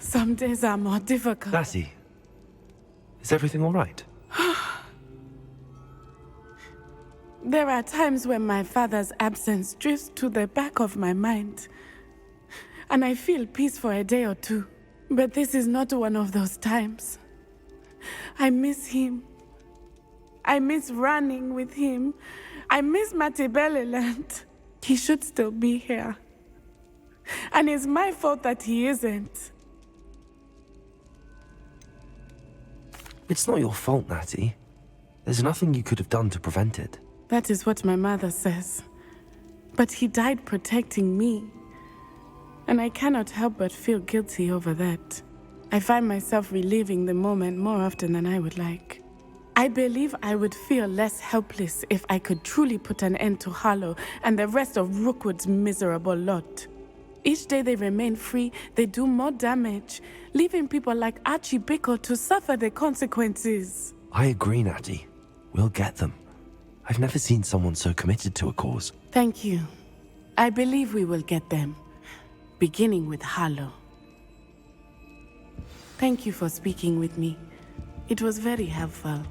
Some days are more difficult. Lassie, is everything all right? There are times when my father's absence drifts to the back of my mind, and I feel peace for a day or two. But this is not one of those times. I miss him. I miss running with him. I miss Matibeleland. He should still be here. And it's my fault that he isn't. It's not your fault, Natty. There's nothing you could have done to prevent it. That is what my mother says. But he died protecting me. And I cannot help but feel guilty over that. I find myself reliving the moment more often than I would like. I believe I would feel less helpless if I could truly put an end to Harlow and the rest of Rookwood's miserable lot. Each day they remain free, they do more damage, leaving people like Archie Bickle to suffer the consequences. I agree, Natty. We'll get them. I've never seen someone so committed to a cause. Thank you. I believe we will get them, beginning with Harlow. Thank you for speaking with me. It was very helpful.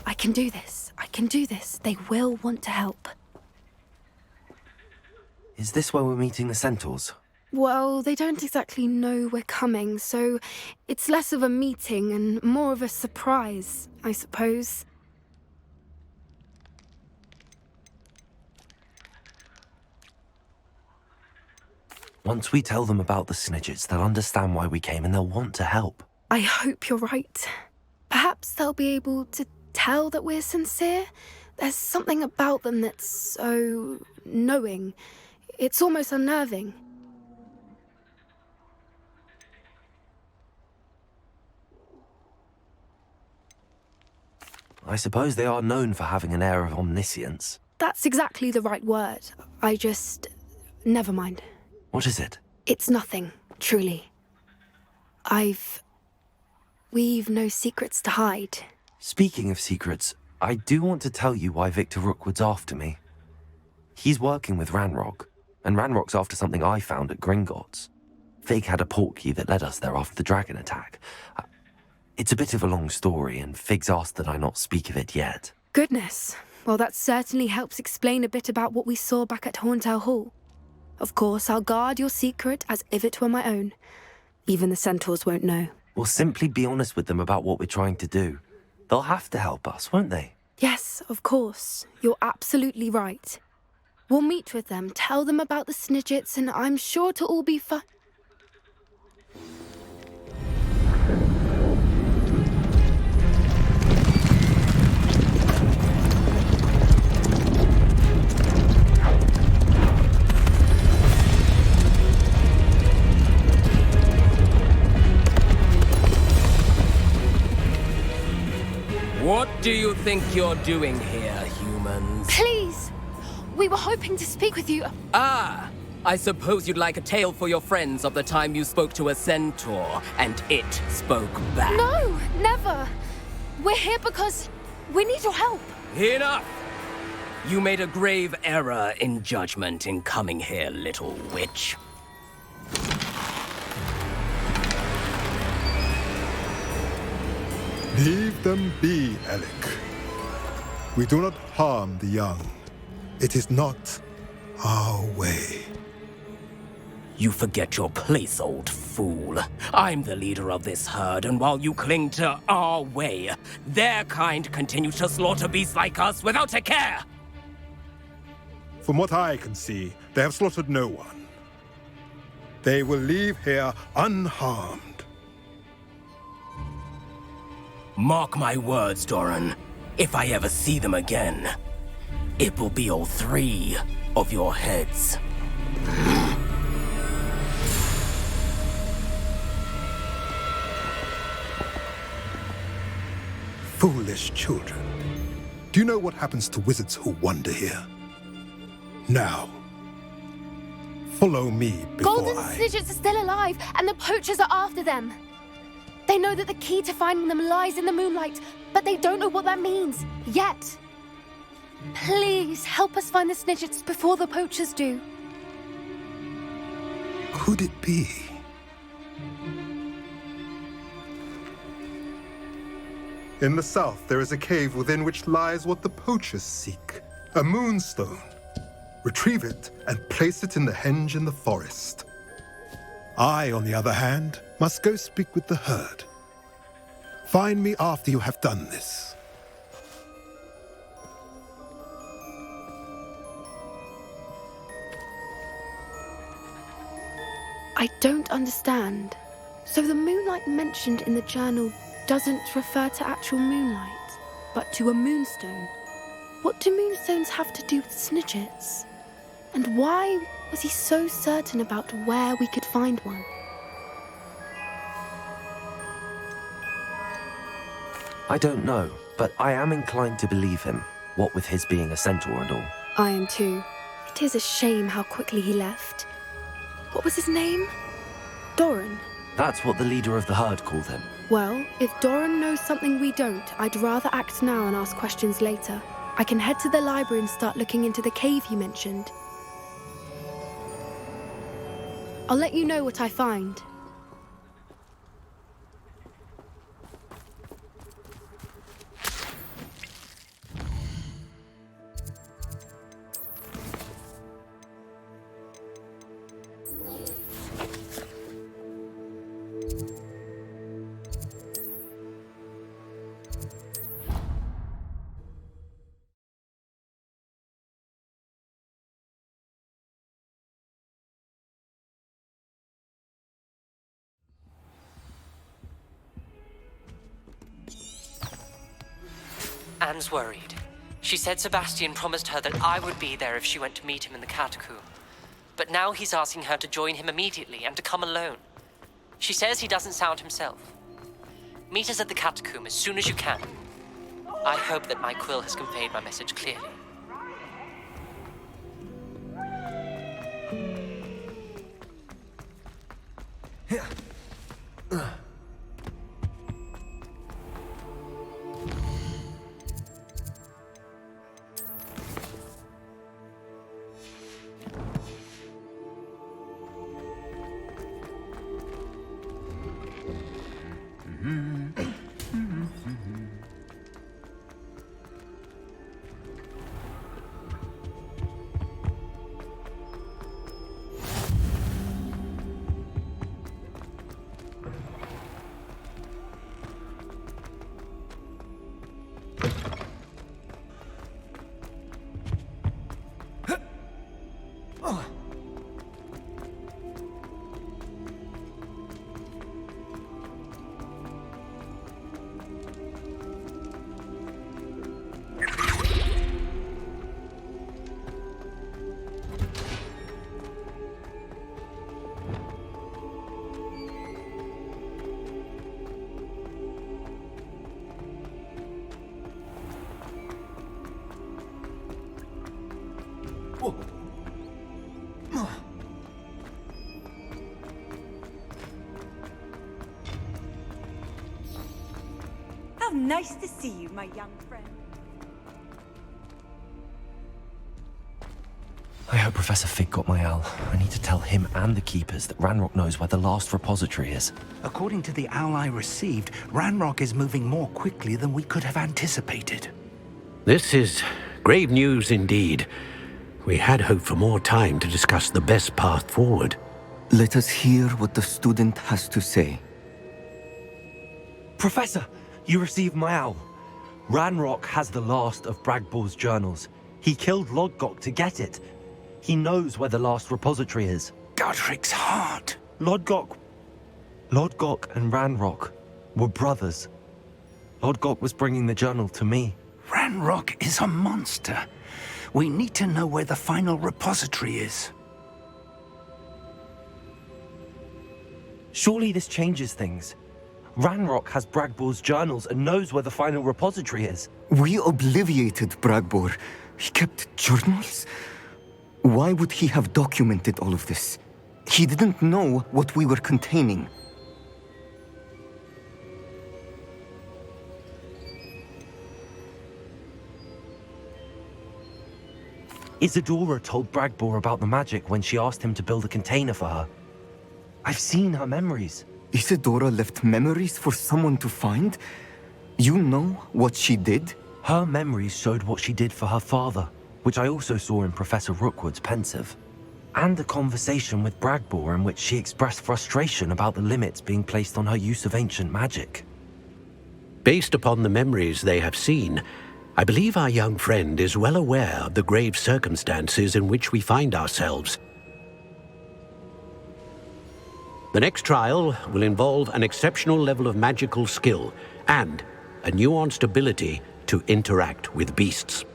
I can do this. I can do this. They will want to help. Is this where we're meeting the Centaurs? Well, they don't exactly know we're coming, so it's less of a meeting and more of a surprise, I suppose. Once we tell them about the Snidgets, they'll understand why we came and they'll want to help. I hope you're right. Perhaps they'll be able to tell that we're sincere. There's something about them that's so knowing. It's almost unnerving. I suppose they are known for having an air of omniscience. That's exactly the right word. Never mind. What is it? It's nothing, truly. We've no secrets to hide. Speaking of secrets, I do want to tell you why Victor Rookwood's after me. He's working with Ranrock, and Ranrock's after something I found at Gringotts. Fig had a portkey that led us there after the dragon attack. It's a bit of a long story, and Fig's asked that I not speak of it yet. Goodness. Well, that certainly helps explain a bit about what we saw back at Horntail Hall. Of course, I'll guard your secret as if it were my own. Even the Centaurs won't know. We'll simply be honest with them about what we're trying to do. They'll have to help us, won't they? Yes, of course. You're absolutely right. We'll meet with them, tell them about the Snidgets, and I'm sure to all be fine. What do you think you're doing here, humans? Please! We were hoping to speak with you. Ah! I suppose you'd like a tale for your friends of the time you spoke to a centaur, and it spoke back. No, never. We're here because we need your help. Enough! You made a grave error in judgment in coming here, little witch. Leave them be, Alec. We do not harm the young. It is not our way. You forget your place, old fool. I'm the leader of this herd, and while you cling to our way, their kind continue to slaughter beasts like us without a care! From what I can see, they have slaughtered no one. They will leave here unharmed. Mark my words, Doran. If I ever see them again, it will be all 3 of your heads. Foolish children. Do you know what happens to wizards who wander here? Now, follow me before Golden Snidgets are still alive, and the poachers are after them. They know that the key to finding them lies in the moonlight, but they don't know what that means, yet. Please, help us find the Snidgets before the poachers do. Could it be? In the south, there is a cave within which lies what the poachers seek. A moonstone. Retrieve it and place it in the henge in the forest. I, on the other hand, must go speak with the herd. Find me after you have done this. I don't understand. So the moonlight mentioned in the journal doesn't refer to actual moonlight, but to a moonstone. What do moonstones have to do with Snidgets? And why was he so certain about where we could find one? I don't know, but I am inclined to believe him, what with his being a centaur and all. I am too. It is a shame how quickly he left. What was his name? Doran. That's what the leader of the herd called him. Well, if Doran knows something we don't, I'd rather act now and ask questions later. I can head to the library and start looking into the cave you mentioned. I'll let you know what I find. Anne's worried. She said Sebastian promised her that I would be there if she went to meet him in the catacomb. But now he's asking her to join him immediately and to come alone. She says he doesn't sound himself. Meet us at the catacomb as soon as you can. I hope that my quill has conveyed my message clearly. How nice to see you, my young friend. I hope Professor Fig got my owl. I need to tell him and the keepers that Ranrock knows where the last repository is. According to the owl I received, Ranrock is moving more quickly than we could have anticipated. This is grave news indeed. We had hoped for more time to discuss the best path forward. Let us hear what the student has to say. Professor, you received my owl. Ranrock has the last of Bragball's journals. He killed Lodgok to get it. He knows where the last repository is. Godric's heart. Lodgok and Ranrock were brothers. Odgok was bringing the journal to me. Ranrock is a monster. We need to know where the final repository is. Surely this changes things. Ranrock has Bragbor's journals and knows where the final repository is. We obliviated Bragbor. He kept journals? Why would he have documented all of this? He didn't know what we were containing. Isadora told Bragbor about the magic when she asked him to build a container for her. I've seen her memories. Isadora left memories for someone to find? You know what she did? Her memories showed what she did for her father, which I also saw in Professor Rookwood's pensive. And a conversation with Bragbor in which she expressed frustration about the limits being placed on her use of ancient magic. Based upon the memories they have seen, I believe our young friend is well aware of the grave circumstances in which we find ourselves. The next trial will involve an exceptional level of magical skill and a nuanced ability to interact with beasts.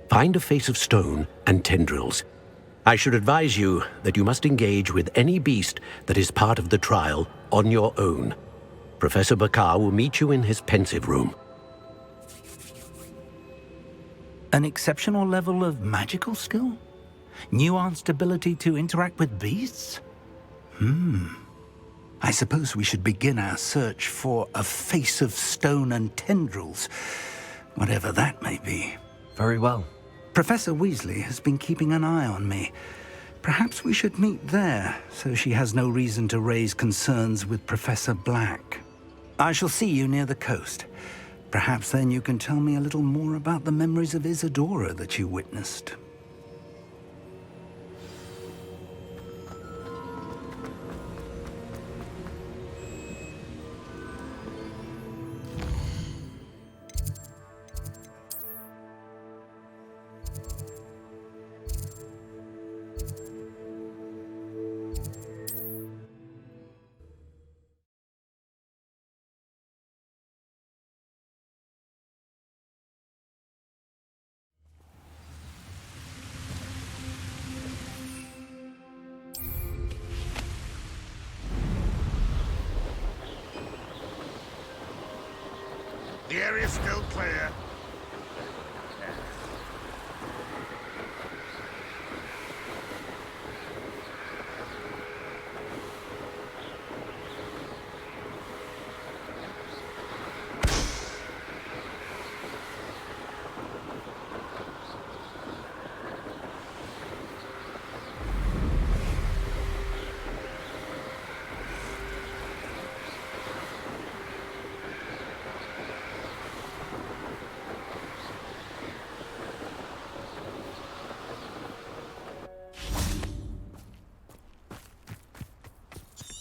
Find a face of stone and tendrils. I should advise you that you must engage with any beast that is part of the trial on your own. Professor Bakar will meet you in his pensive room. An exceptional level of magical skill? Nuanced ability to interact with beasts? I suppose we should begin our search for a face of stone and tendrils, whatever that may be. Very well. Professor Weasley has been keeping an eye on me. Perhaps we should meet there, so she has no reason to raise concerns with Professor Black. I shall see you near the coast. Perhaps then you can tell me a little more about the memories of Isadora that you witnessed. The area's still clear.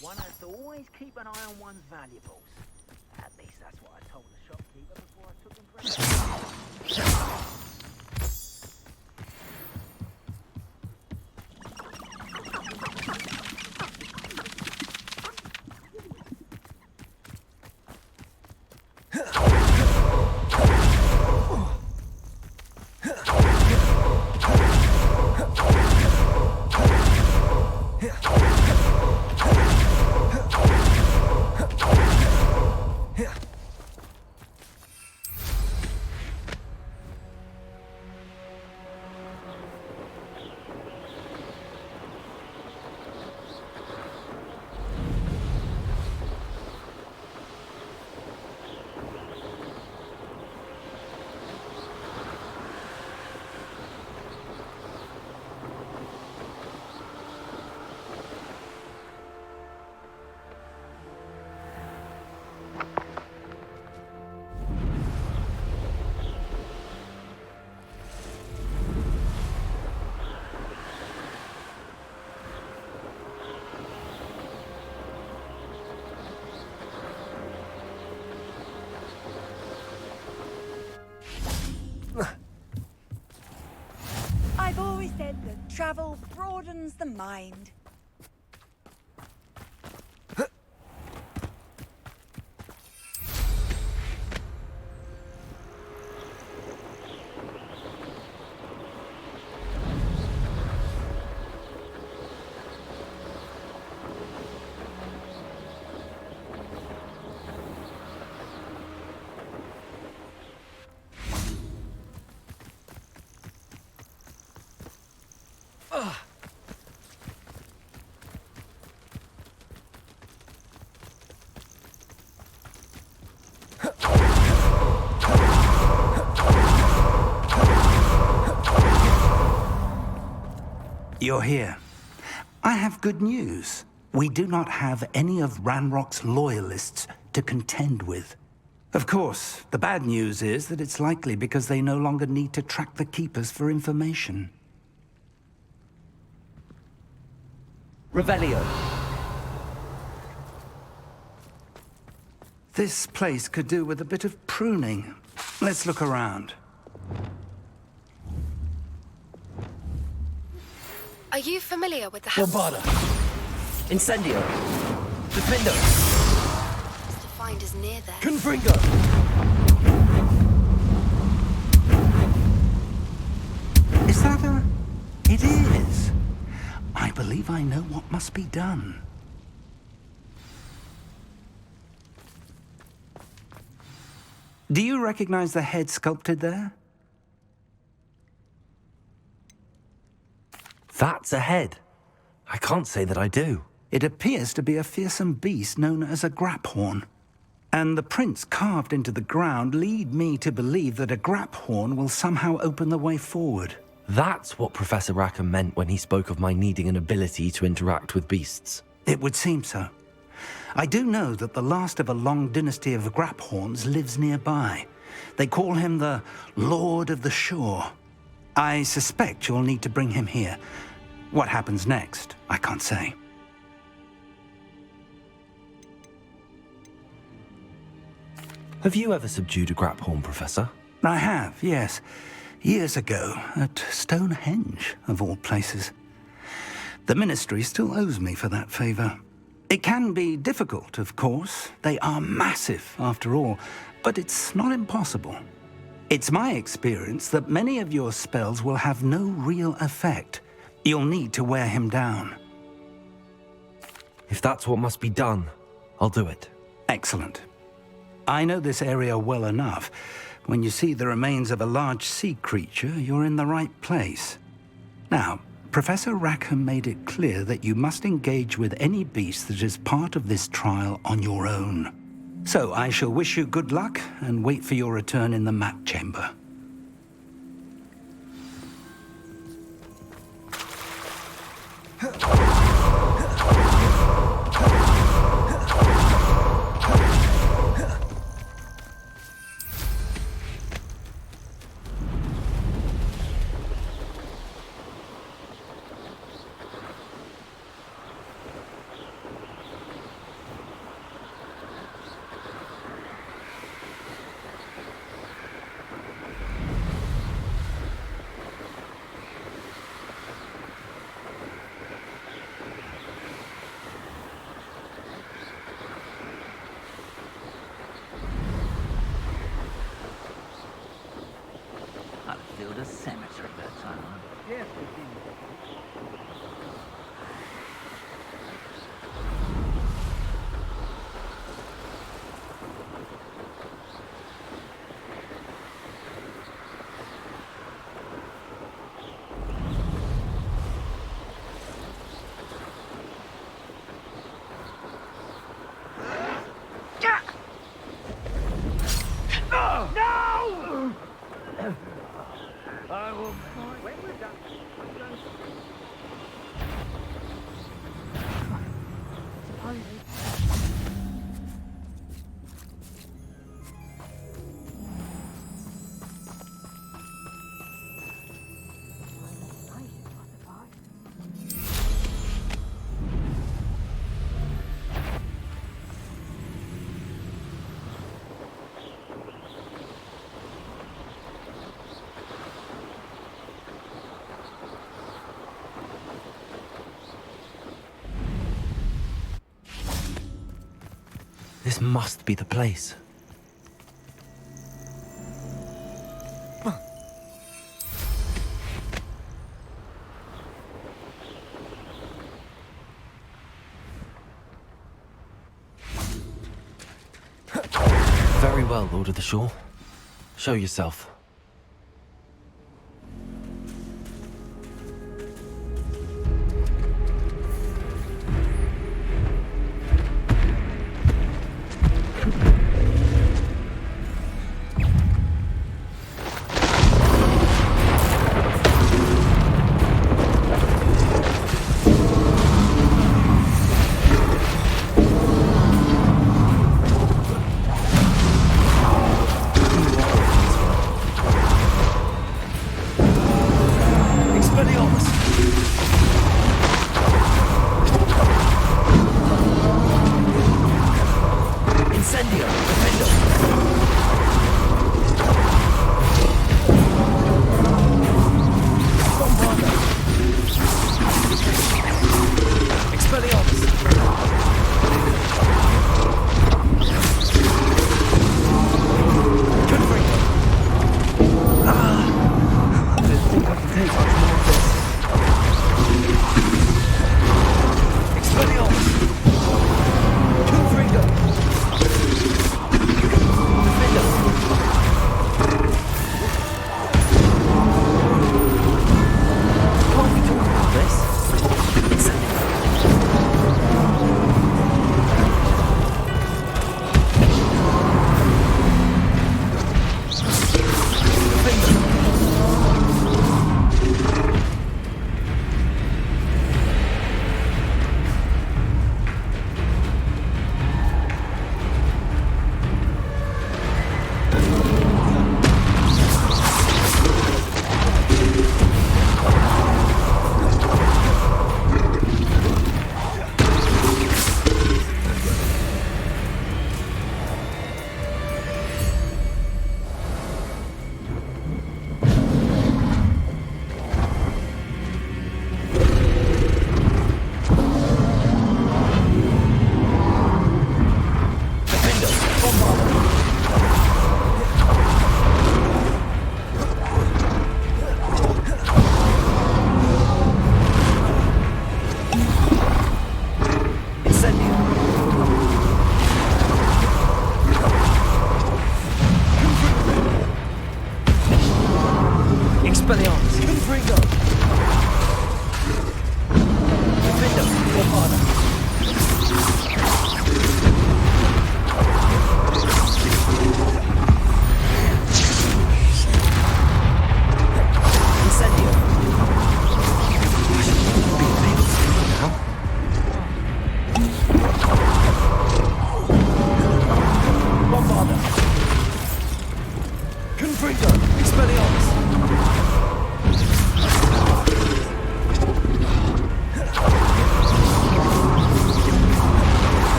One has to always keep an eye on one's valuables. At least that's what I told the shopkeeper before I took him for a... I've always said that travel broadens the mind. you're here. I have good news. We do not have any of Ranrock's loyalists to contend with. Of course, the bad news is that it's likely because they no longer need to track the Keepers for information. Revelio. This place could do with a bit of pruning. Let's look around. Are you familiar with the Bombada. Incendio. Defendo. to find is near there? Confringo. Is that a... It is. I believe I know what must be done. Do you recognize the head sculpted there? That's a head. I can't say that I do. It appears to be a fearsome beast known as a graphorn. And the prints carved into the ground lead me to believe that a graphorn will somehow open the way forward. That's what Professor Rackham meant when he spoke of my needing an ability to interact with beasts. It would seem so. I do know that the last of a long dynasty of graphorns lives nearby. They call him the Lord of the Shore. I suspect you'll need to bring him here. What happens next, I can't say. Have you ever subdued a graphorn, Professor? I have, yes. Years ago, at Stonehenge, of all places. The Ministry still owes me for that favor. It can be difficult, of course. They are massive, after all, but it's not impossible. It's my experience that many of your spells will have no real effect. You'll need to wear him down. If that's what must be done, I'll do it. Excellent. I know this area well enough. When you see the remains of a large sea creature, you're in the right place. Now, Professor Rackham made it clear that you must engage with any beast that is part of this trial on your own. So I shall wish you good luck and wait for your return in the map chamber. Build a cemetery that time. Yes, we did. This must be the place. Very well, Lord of the Shore. Show yourself.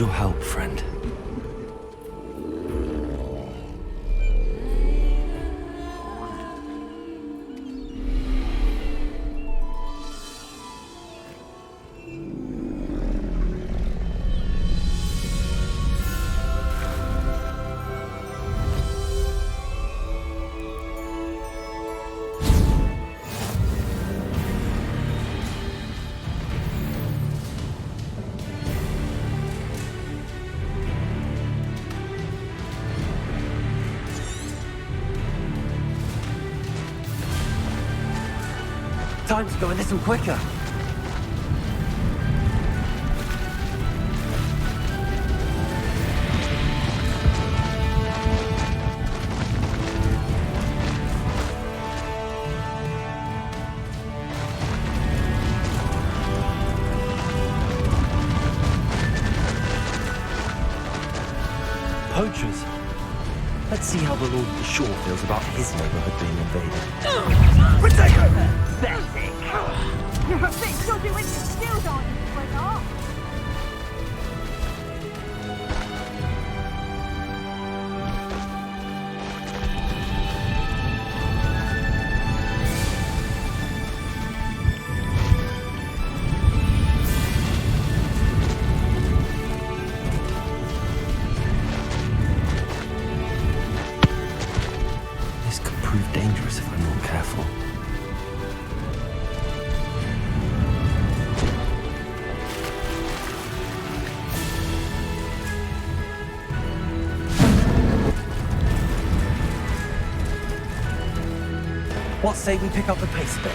your help, friend. Time to go a little quicker. Poachers? Let's see how the Lord of the Shore feels about his neighborhood being invaded. Protect her! Pathetic! You're a bit dodgy with your skills, aren't you, sweetheart? This could prove dangerous if I'm not careful. What say we pick up the pace a bit?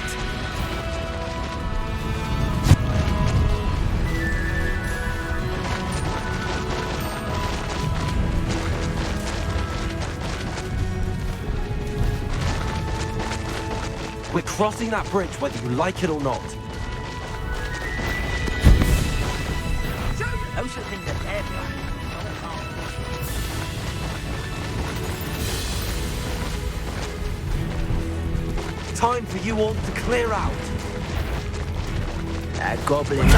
We're crossing that bridge whether you like it or not. Time for you all to clear out. That goblin.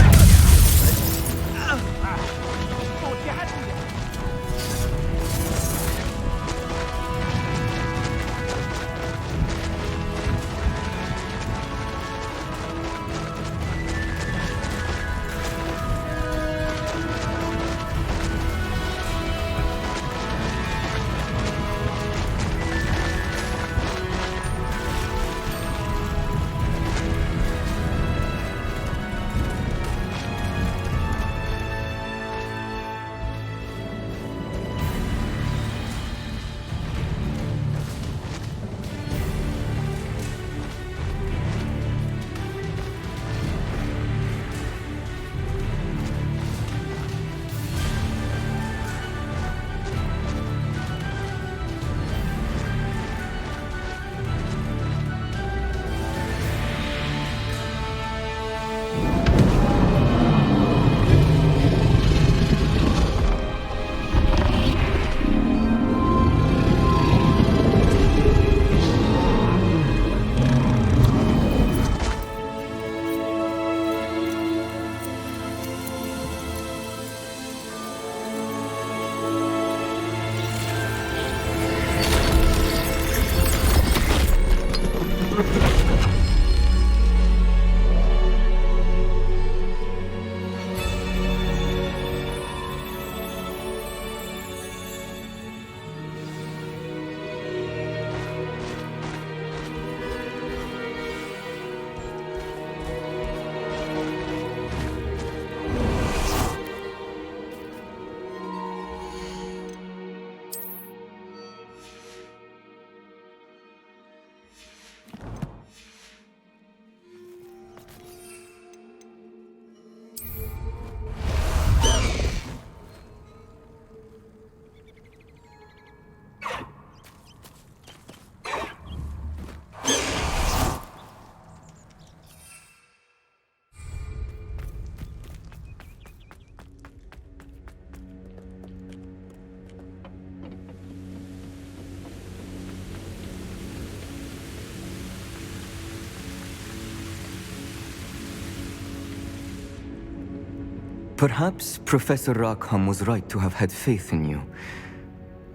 Perhaps Professor Rackham was right to have had faith in you.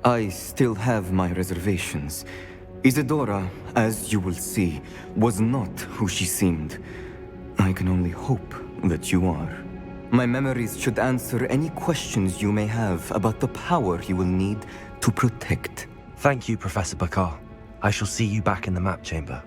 I still have my reservations. Isadora, as you will see, was not who she seemed. I can only hope that you are. My memories should answer any questions you may have about the power you will need to protect. Thank you, Professor Bakar. I shall see you back in the map chamber.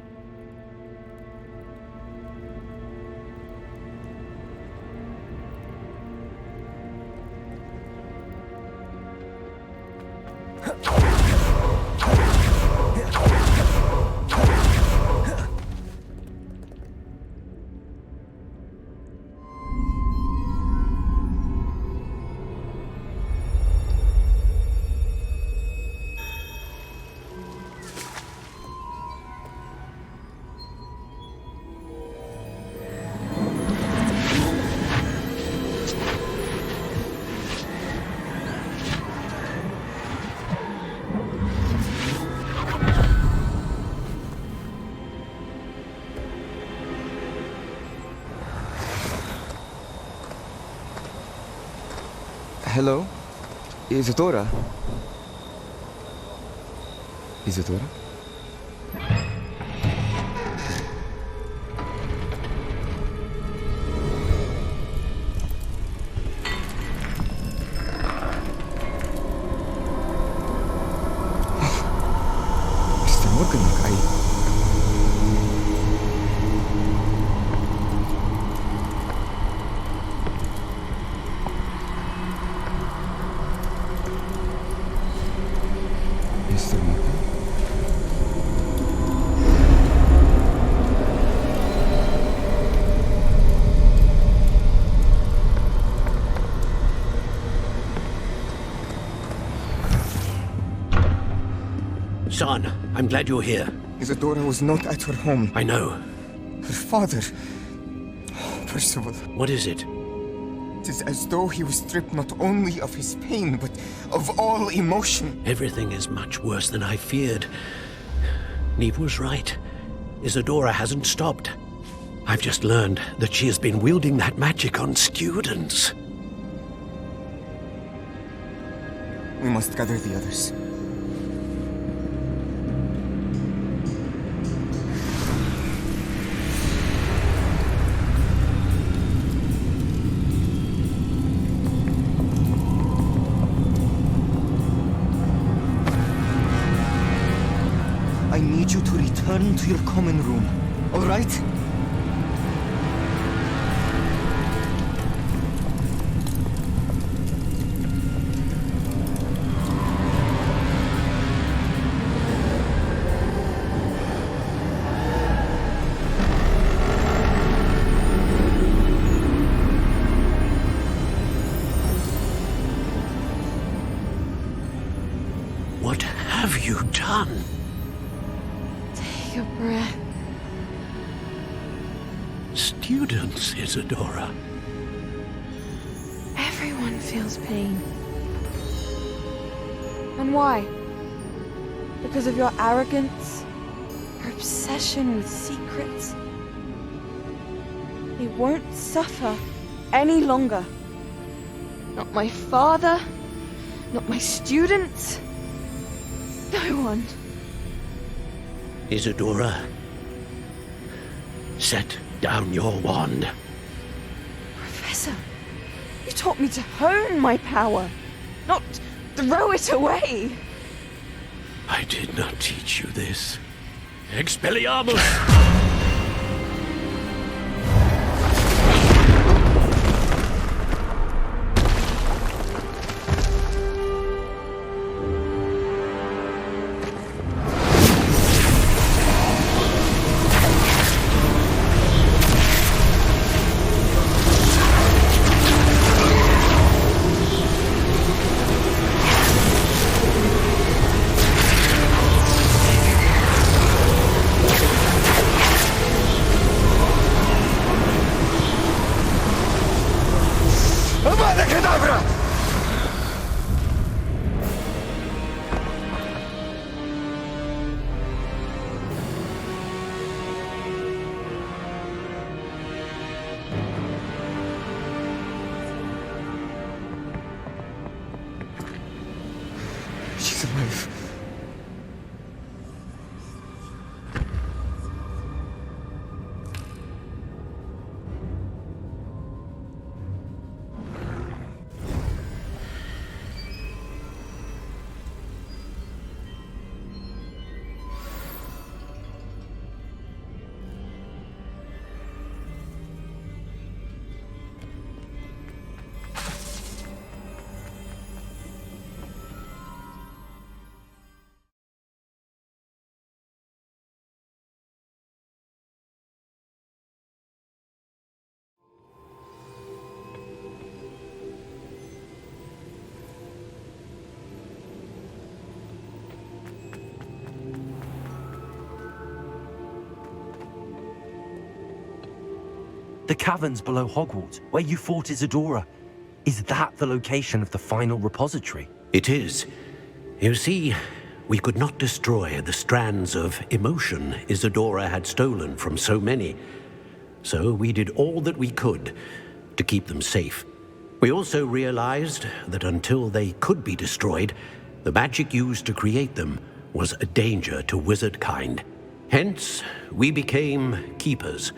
Hello? Isadora? Isadora? Mr. Morgan, Mr. Morgan? Son, I'm glad you're here. Isadora was not at her home. I know. Her father... Percival. What is it? It is as though he was stripped not only of his pain, but of all emotion. Everything is much worse than I feared. Neve was right. Isadora hasn't stopped. I've just learned that she has been wielding that magic on students. We must gather the others. I need you to return to your common room, all right? What have you done? Take a breath. Students, Isadora. Everyone feels pain. And why? Because of your arrogance? Your obsession with secrets? They won't suffer any longer. Not my father, not my students, no one. Isadora, set down your wand. Professor, you taught me to hone my power, not throw it away. I did not teach you this. Expelliarmus! The caverns below Hogwarts, where you fought Isadora. Is that the location of the final repository? It is. You see, we could not destroy the strands of emotion Isadora had stolen from so many. So we did all that we could to keep them safe. We also realized that until they could be destroyed, the magic used to create them was a danger to wizard kind. Hence, we became keepers.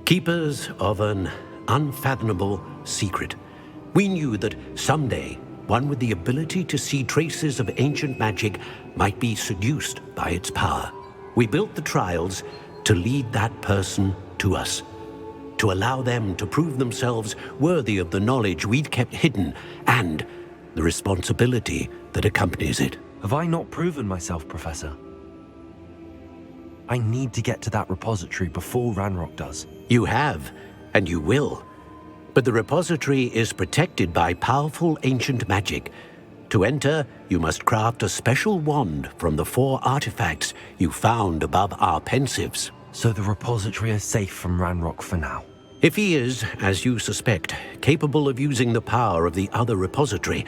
Keepers of an unfathomable secret. We knew that someday, one with the ability to see traces of ancient magic might be seduced by its power. We built the trials to lead that person to us, to allow them to prove themselves worthy of the knowledge we'd kept hidden and the responsibility that accompanies it. Have I not proven myself, Professor? I need to get to that repository before Ranrock does. You have, and you will. But the repository is protected by powerful ancient magic. To enter, you must craft a special wand from the 4 artifacts you found above our pensives. So the repository is safe from Ranrock for now? If he is, as you suspect, capable of using the power of the other repository,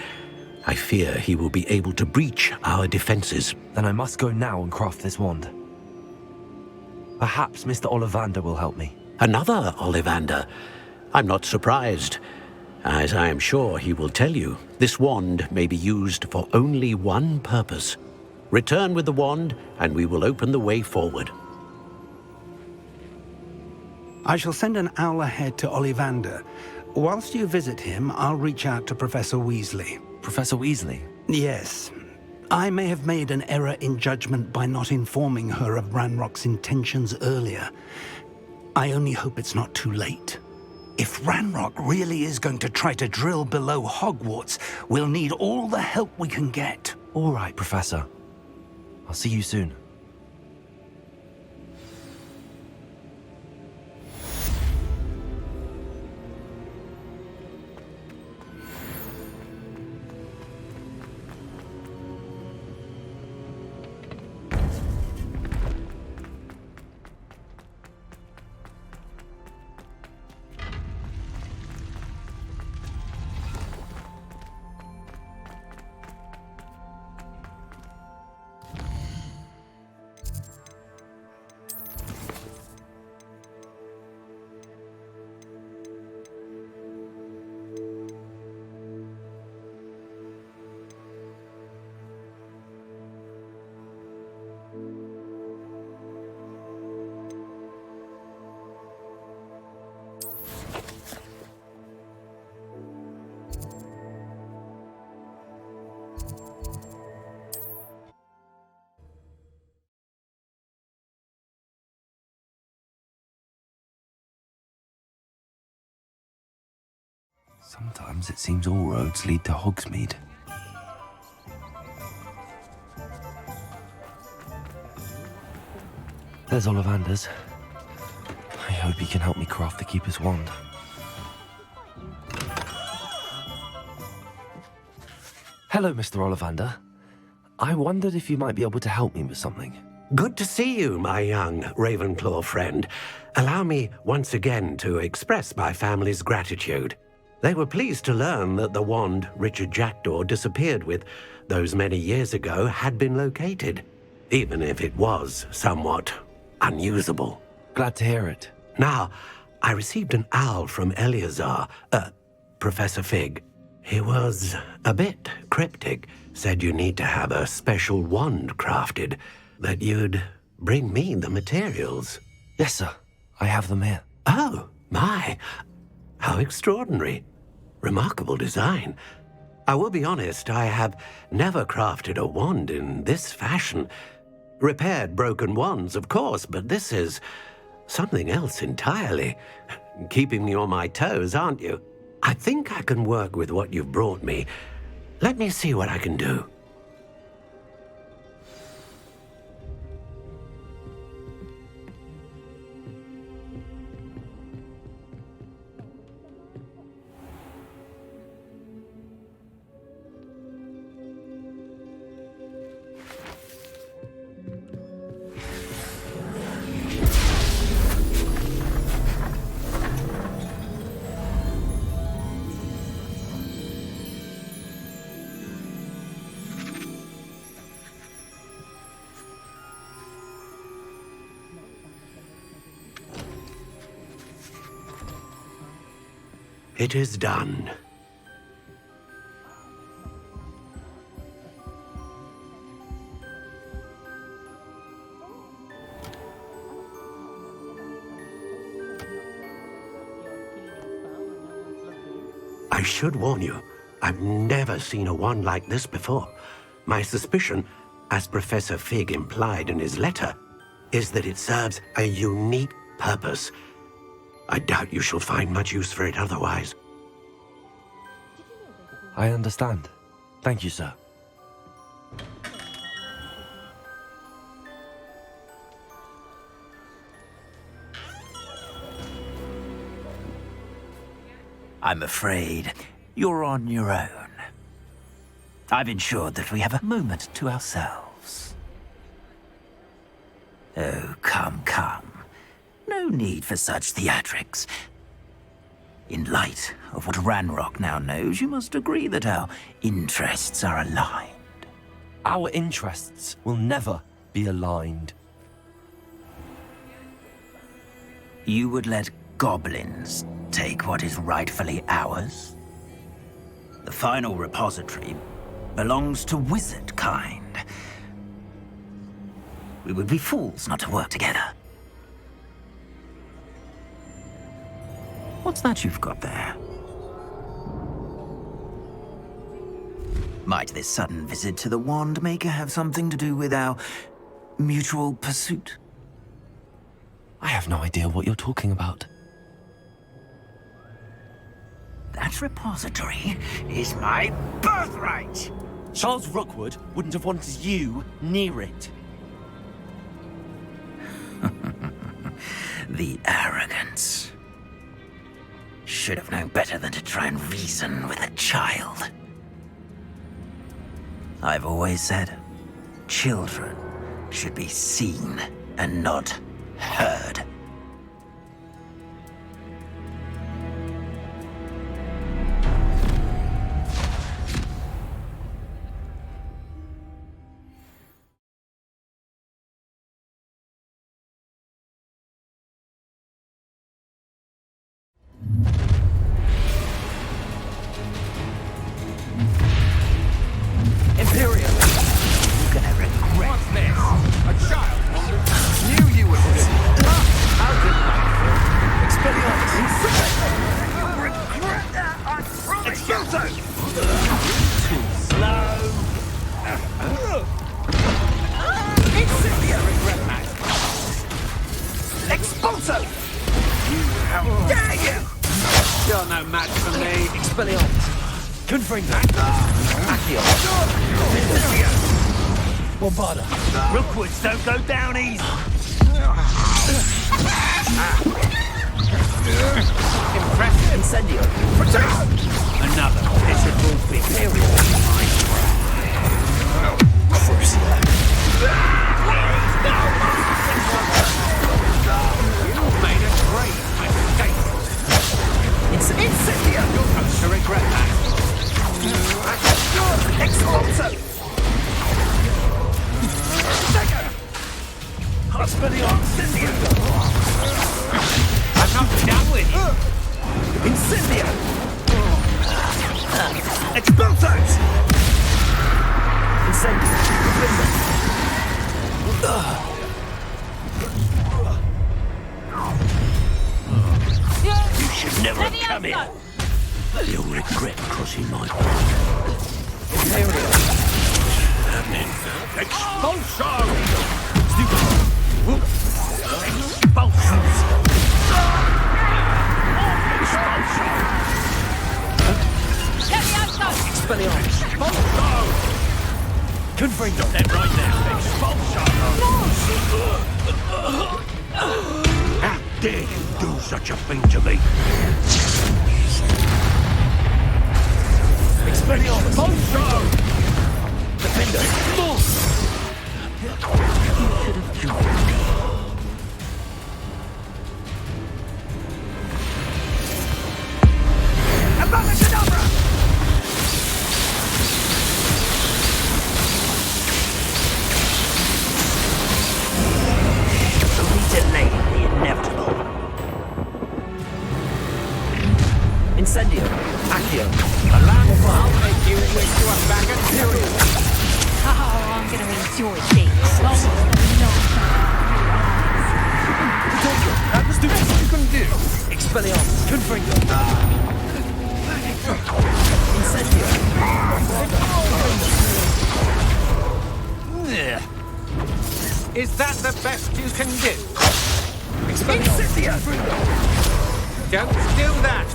I fear he will be able to breach our defenses. Then I must go now and craft this wand. Perhaps Mr. Ollivander will help me. Another Ollivander? I'm not surprised. As I am sure he will tell you, this wand may be used for only one purpose. Return with the wand, and we will open the way forward. I shall send an owl ahead to Ollivander. Whilst you visit him, I'll reach out to Professor Weasley. Professor Weasley? Yes. I may have made an error in judgment by not informing her of Ranrock's intentions earlier. I only hope it's not too late. If Ranrock really is going to try to drill below Hogwarts, we'll need all the help we can get. All right, Professor. I'll see you soon. Sometimes it seems all roads lead to Hogsmeade. There's Ollivander's. I hope he can help me craft the Keeper's wand. Hello, Mr. Ollivander. I wondered if you might be able to help me with something. Good to see you, my young Ravenclaw friend. Allow me once again to express my family's gratitude. They were pleased to learn that the wand Richard Jackdaw disappeared with those many years ago had been located, even if it was somewhat unusable. Glad to hear it. Now, I received an owl from Eleazar, Professor Fig. He was a bit cryptic, said you need to have a special wand crafted, that you'd bring me the materials. Yes, sir. I have them here. Oh, my. How extraordinary. Remarkable design. I will be honest, I have never crafted a wand in this fashion. Repaired broken wands, of course, but this is something else entirely. Keeping me on my toes, aren't you? I think I can work with what you've brought me. Let me see what I can do. It is done. I should warn you, I've never seen a wand like this before. My suspicion, as Professor Fig implied in his letter, is that it serves a unique purpose. I doubt you shall find much use for it otherwise. I understand. Thank you, sir. I'm afraid you're on your own. I've ensured that we have a moment to ourselves. Oh, come, come. No need for such theatrics. In light of what Ranrock now knows, you must agree that our interests are aligned. Our interests will never be aligned. You would let goblins take what is rightfully ours? The final repository belongs to wizard kind. We would be fools not to work together. What's that you've got there? Might this sudden visit to the Wand Maker have something to do with our mutual pursuit? I have no idea what you're talking about. That repository is my birthright! Charles Rookwood wouldn't have wanted you near it. The arrogance. Should have known better than to try and reason with a child. I've always said, children should be seen and not heard. Rookwoods don't go down easy. Impressive. Incendio. Another pitiful big area. Made a great mistake. Incendio. You're going to regret that. Expulso. Incendio! I'm not done with you! Incendio! Expulsos! Incendio! You should never come here. You'll regret crossing my path. Imperial! Expulso! Confringo! They're right there! Expulso! How dare you do such a thing to me? Expelliarmus! Expulso! Defender! Move! You should have joined me. AVADA KEDAVRA! We delayed the inevitable. Is that the best you can do? Incendio! Don't do that!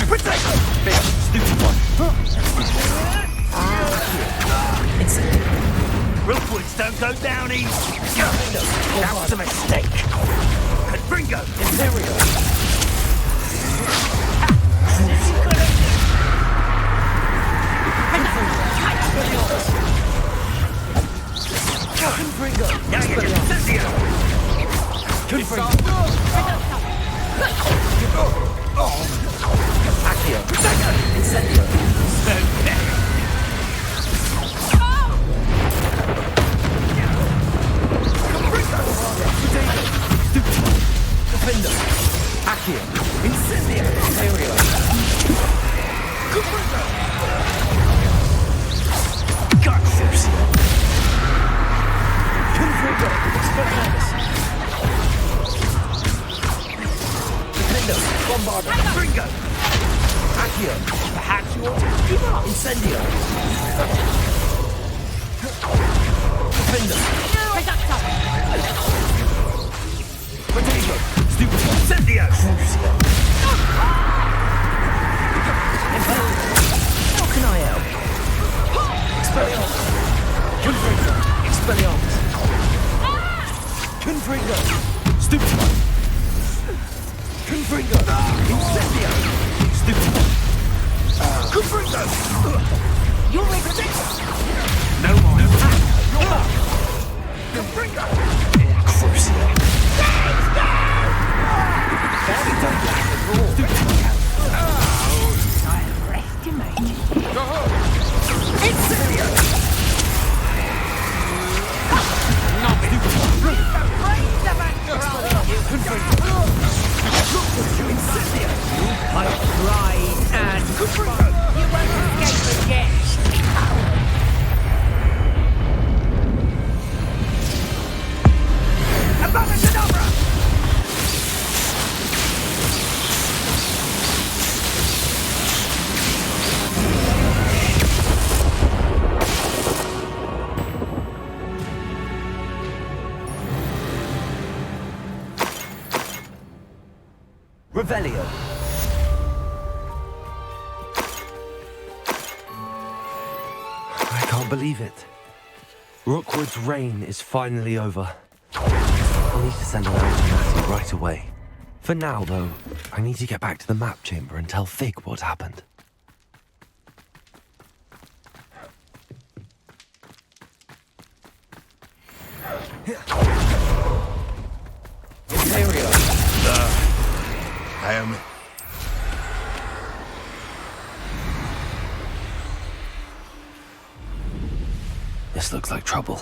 Protect! Big stupid one. Rookwoods don't go down easy. That was a mistake. Confringo! Imperial! Confringo! Incendio! Confringo! Accio! Incendio! Defender! Accio! Incendio! Aerial! Confringo! Garcia! Confringo! Expelliarmus! Defender! Bombarder! Confringo! Accio! Perhaps you want to give up! Incendio! Defender! Potato! Stupid! Incendio! How can I help? Expelliarmus! Confringo! Expelliarmus! Confringo! Stupid one! Confringo! Incendio! Stupid one! Confringo! You're my protector! No more! You're up! Confringo! Crucio! Let's go! Very done! Stupid one! I underestimated you. Incendio! My pride and you won't escape again. AVADA KEDAVRA! Revelio. I can't believe it. Rookwood's reign is finally over. I need to send an out to Matty right away. For now, though, I need to get back to the map chamber and tell Fig what happened. Imperial. I am... This looks like trouble.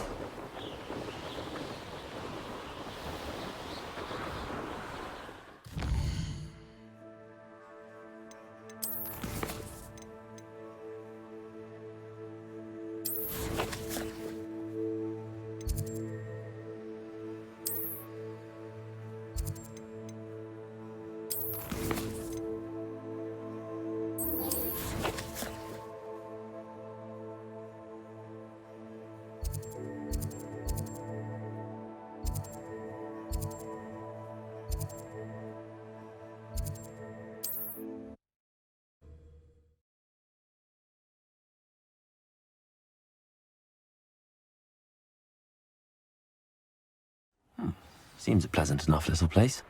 Seems a pleasant enough little place.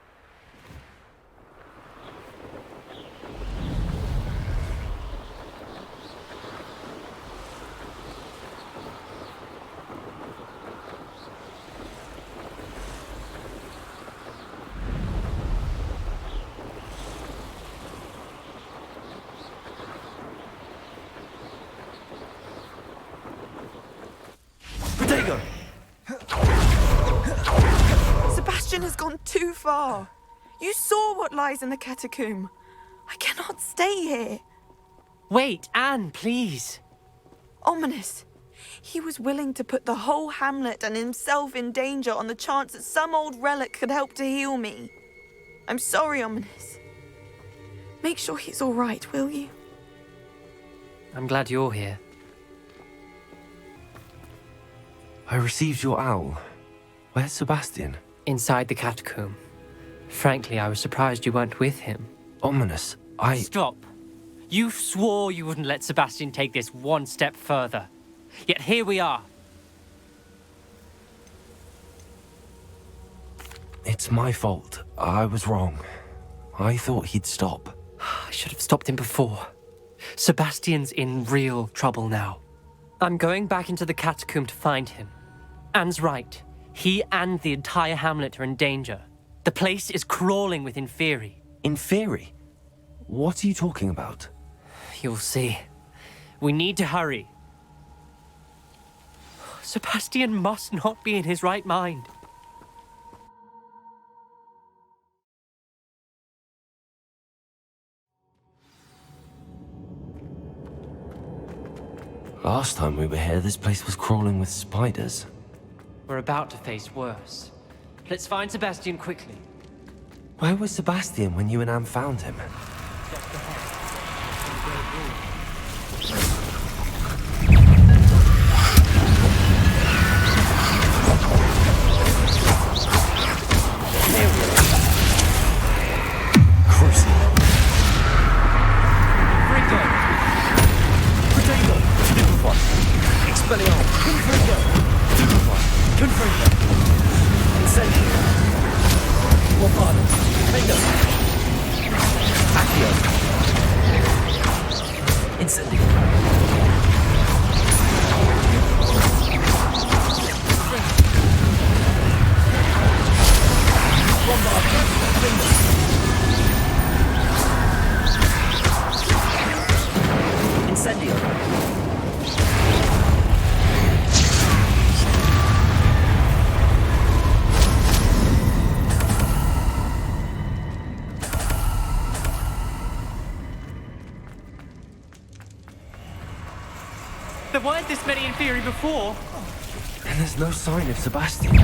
Potato! Sebastian has gone too far. You saw what lies in the catacomb. I cannot stay here. Wait, Anne, please. Ominous. He was willing to put the whole hamlet and himself in danger on the chance that some old relic could help to heal me. I'm sorry, Ominous. Make sure he's all right, will you? I'm glad you're here. I received your owl. Where's Sebastian? Inside the catacomb. Frankly, I was surprised you weren't with him. Ominous, Stop. You swore you wouldn't let Sebastian take this one step further. Yet here we are. It's my fault. I was wrong. I thought he'd stop. I should have stopped him before. Sebastian's in real trouble now. I'm going back into the catacomb to find him. Anne's right. He and the entire hamlet are in danger. The place is crawling with Inferi. Inferi? What are you talking about? You'll see. We need to hurry. Sebastian must not be in his right mind. Last time we were here, this place was crawling with spiders. We're about to face worse. Let's find Sebastian quickly. Where was Sebastian when you and Anne found him? There weren't this many Inferi before. And there's no sign of Sebastian.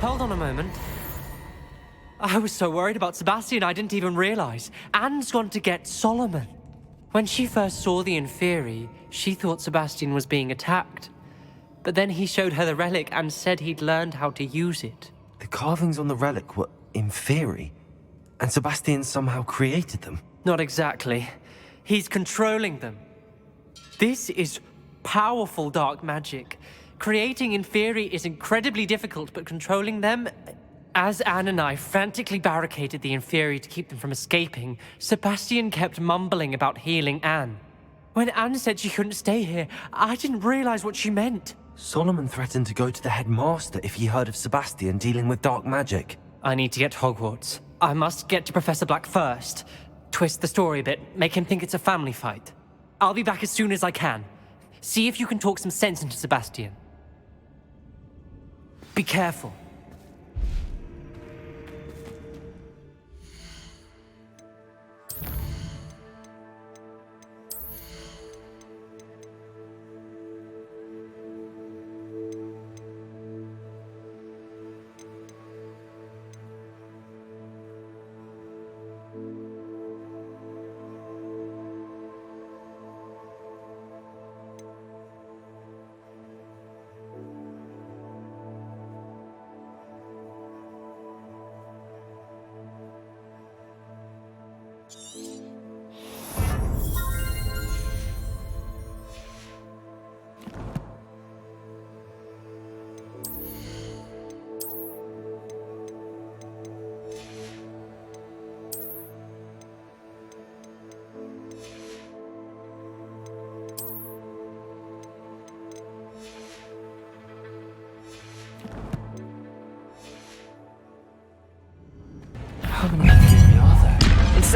Hold on a moment. I was so worried about Sebastian I didn't even realize. Anne's gone to get Solomon. When she first saw the Inferi, she thought Sebastian was being attacked. But then he showed her the relic and said he'd learned how to use it. The carvings on the relic were Inferi, and Sebastian somehow created them. Not exactly. He's controlling them. This is powerful dark magic. Creating Inferi is incredibly difficult, but controlling them... As Anne and I frantically barricaded the Inferi to keep them from escaping, Sebastian kept mumbling about healing Anne. When Anne said she couldn't stay here, I didn't realize what she meant. Solomon threatened to go to the headmaster if he heard of Sebastian dealing with dark magic. I need to get to Hogwarts. I must get to Professor Black first. Twist the story a bit, make him think it's a family fight. I'll be back as soon as I can. See if you can talk some sense into Sebastian. Be careful.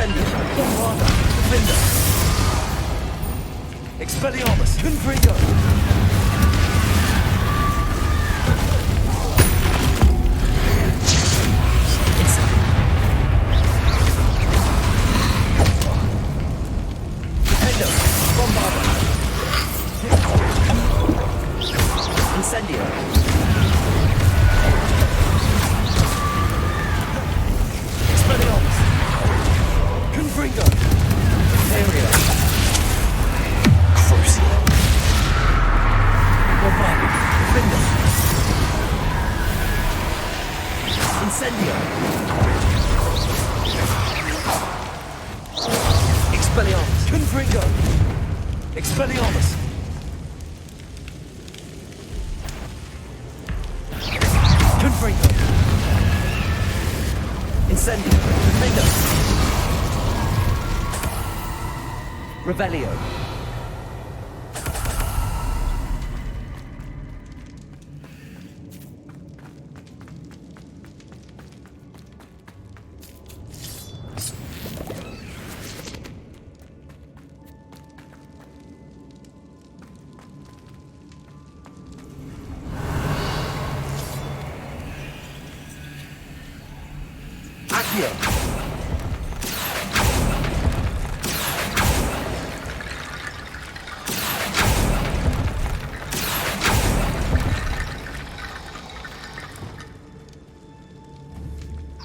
Incendio. Bombarda. Defender. Expelliarmus. Confringo. Defender. Bombarda. Incendio. Expelliarmus. Confringo. Area. Crucial. Bombarda. Defender. Incendio. Expelliarmus. Confringo. Expelliarmus. Confringo. Incendio. Defender. Revelio. Accio.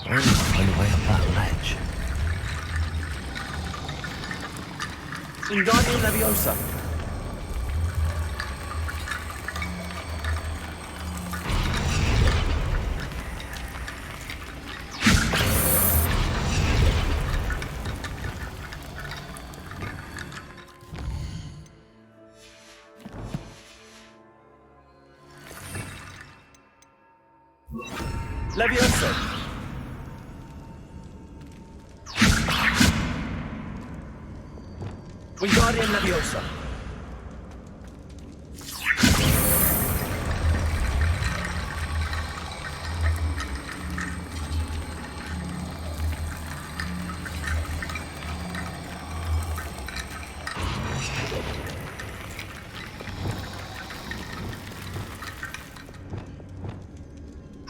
Where is the only way up that ledge? Wingardium Leviosa. Leviosa. Wingardium Leviosa.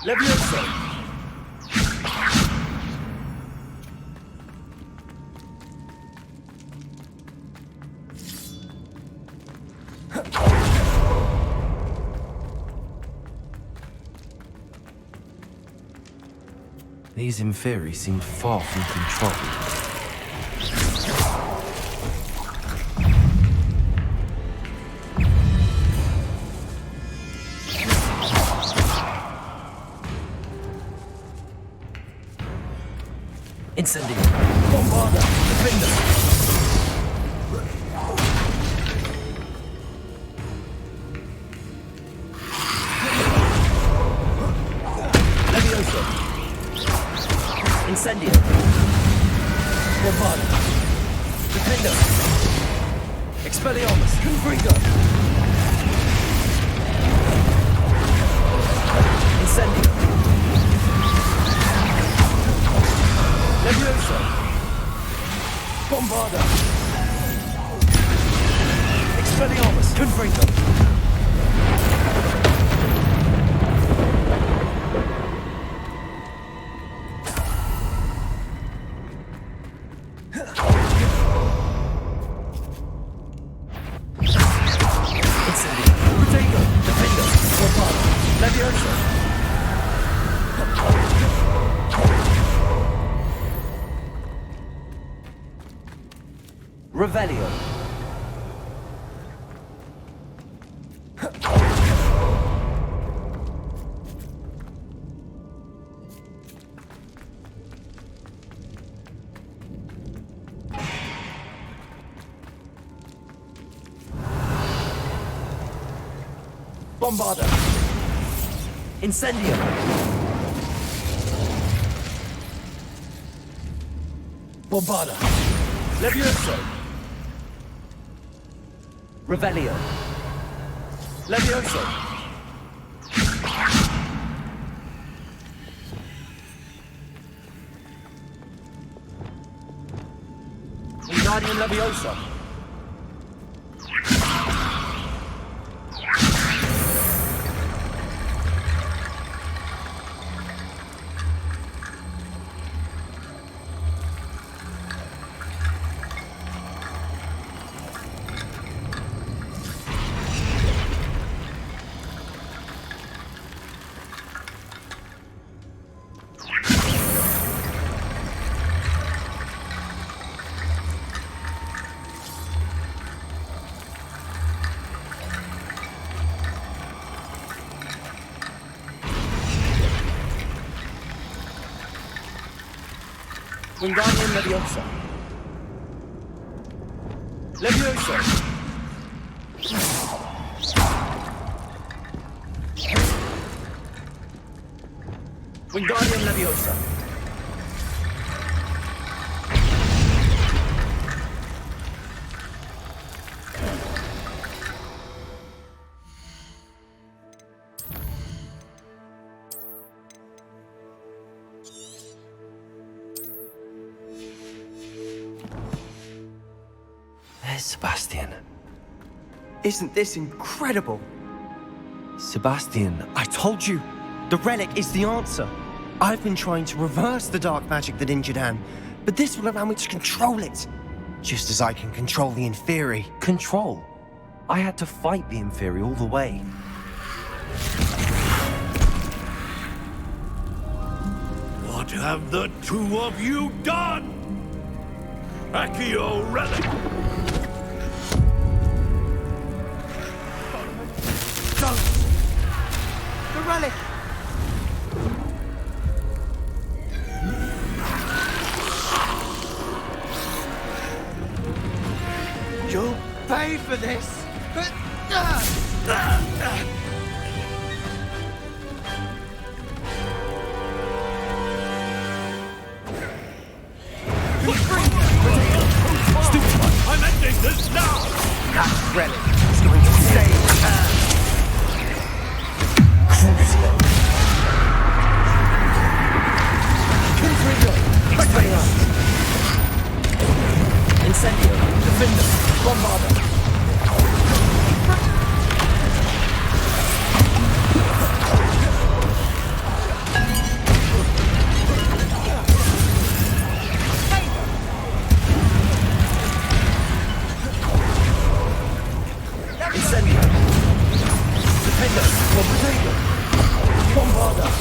Leviosa. These Inferi seemed far from control. Incendio. Bombarda. Defender. Leviosa. Incendio. Bombarda. Defender. Expelliarmus. Confringo. Incendio. Leviosa. Bombarda. Expelliarmus. Confringo. Revelio. Bombarda. Incendio. Bombarda. Levioso. Revelio. Levioso. Wingardium Leviosa. Wingardium Leviosa. Leviosa. Wingardium Leviosa. There's Sebastian. Isn't this incredible? Sebastian, I told you, the relic is the answer. I've been trying to reverse the dark magic that injured Anne, but this will allow me to control it. Just as I can control the Inferi. Control? I had to fight the Inferi all the way. What have the two of you done? Accio relic! The relic! You'll pay for this! I'm ending this now! That relic is going to save her! Incendio, Defender, Bombarder. Incendio, Defender, Bombarder.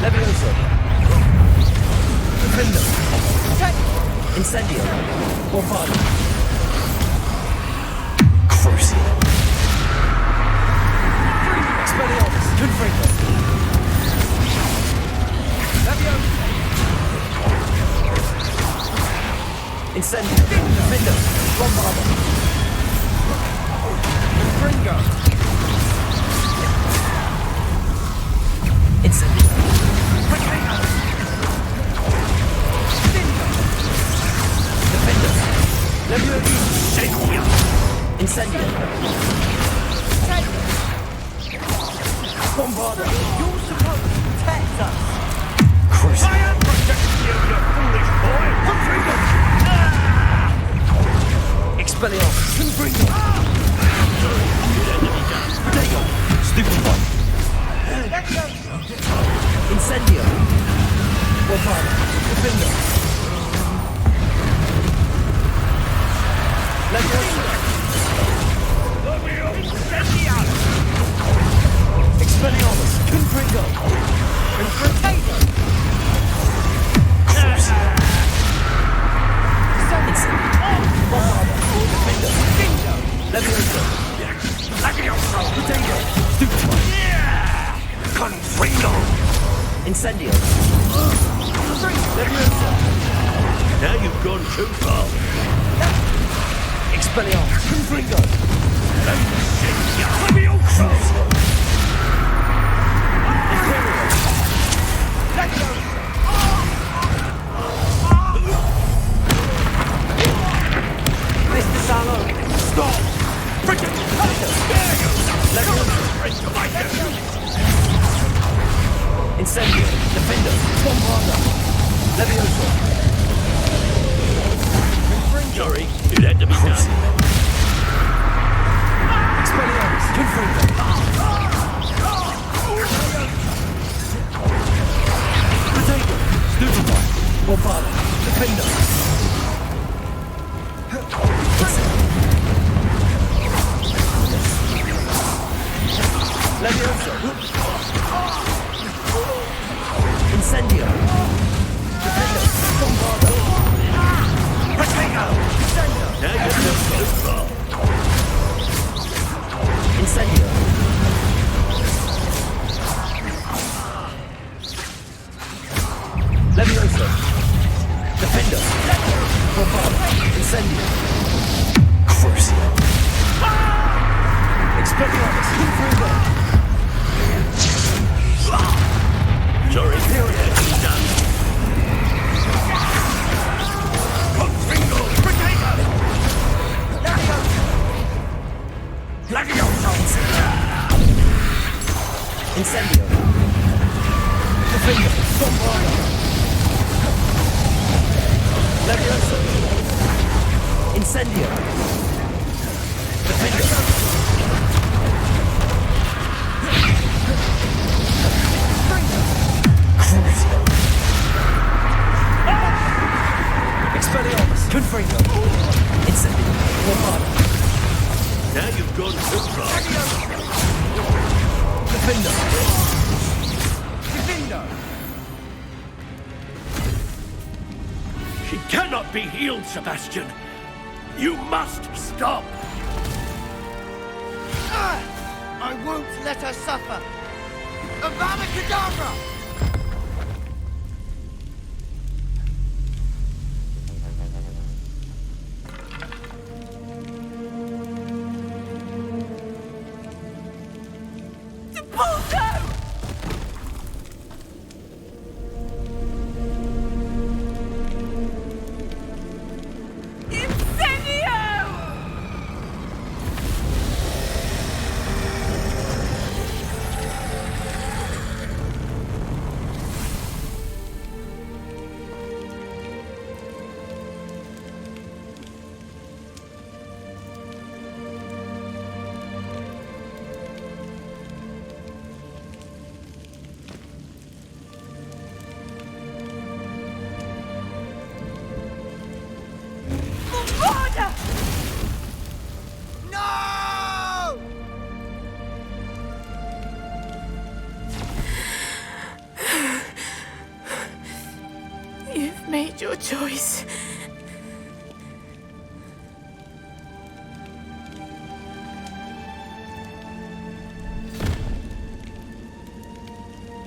Leviosa. Defender. Incendio. Bombardo. Crucial. Expelliarmus. Confringo. Leviosa. Incendio. Defender. Bombardo. Confringo. Incendio. Defender. Leviosa. Incendio. Bombardo. You're supposed to protect us. I am protecting you, you foolish boy! Expelliarmus. Confringo. Protego. Stupid one. Incendio. Bombardo. Defender. Leviosa. Expelliarmus. Confringo. Confringo. Bombardo. Defender. Leviosa. Protego. Stupid one. Confringo! Incendio. Leviosa. Now you've gone too far. Expelliarmus. Confringo. Leviosa! Mr. Salo. Stop! Freaking! There you go! Incendio. Defender. Bombarda. Levioso. Sorry, it had to be done. Expelliarmus. Confringo. Potato. Stupefy. Bombarda. Defender. Levioso. Incendio. Defender. Bombarda. Potato. Incendio. Incendio. Levioso. Defender. Bombarda. Incendio. Crucio. Expelliarmus. Confringo. Sorry, it had to be done. Confringo. Potato. Levioso. Incendio. Defender. Bombarda. Levioso. Incendio. Defender. Crucio. Expelliarmus. Confringo. Incendio. Bombarda. Now you've gone too far. Defender. Defender. She cannot be healed, Sebastian. You must stop. I won't let her suffer. AVADA KEDAVRA! No! You've made your choice.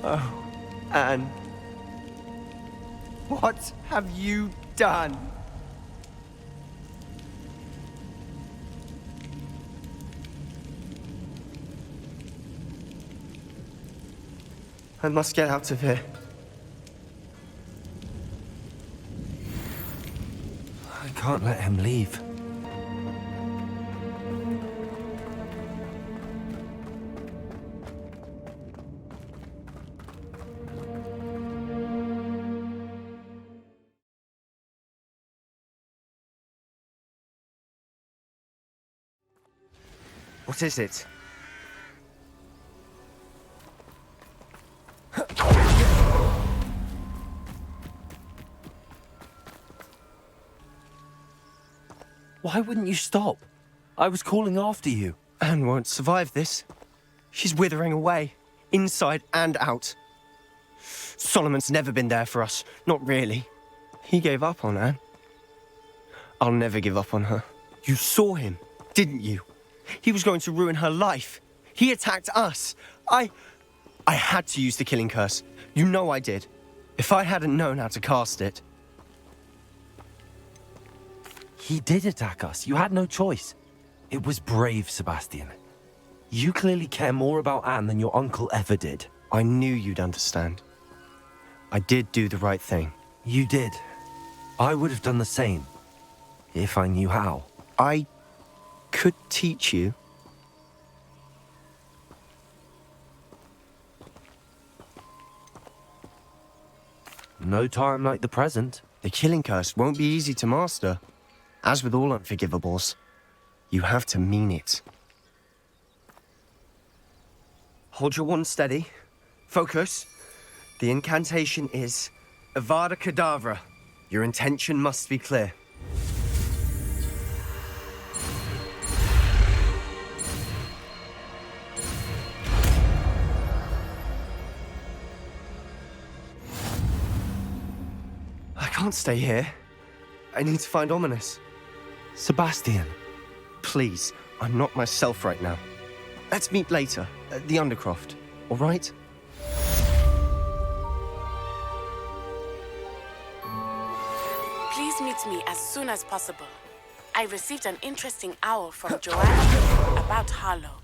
Oh, Anne. What have you done? I must get out of here. I can't let him leave. What is it? Why wouldn't you stop? I was calling after you. Anne won't survive this. She's withering away, inside and out. Solomon's never been there for us, not really. He gave up on Anne. I'll never give up on her. You saw him, didn't you? He was going to ruin her life. He attacked us. I had to use the killing curse. You know I did. If I hadn't known how to cast it. He did attack us. You had no choice. It was brave, Sebastian. You clearly care more about Anne than your uncle ever did. I knew you'd understand. I did do the right thing. You did. I would have done the same, if I knew how. I could teach you. No time like the present. The killing curse won't be easy to master. As with all unforgivables, you have to mean it. Hold your wand steady. Focus. The incantation is AVADA KEDAVRA. Your intention must be clear. I can't stay here. I need to find Ominous. Sebastian. Please, I'm not myself right now. Let's meet later, at the Undercroft, all right? Please meet me as soon as possible. I received an interesting owl from Joanna about Harlow.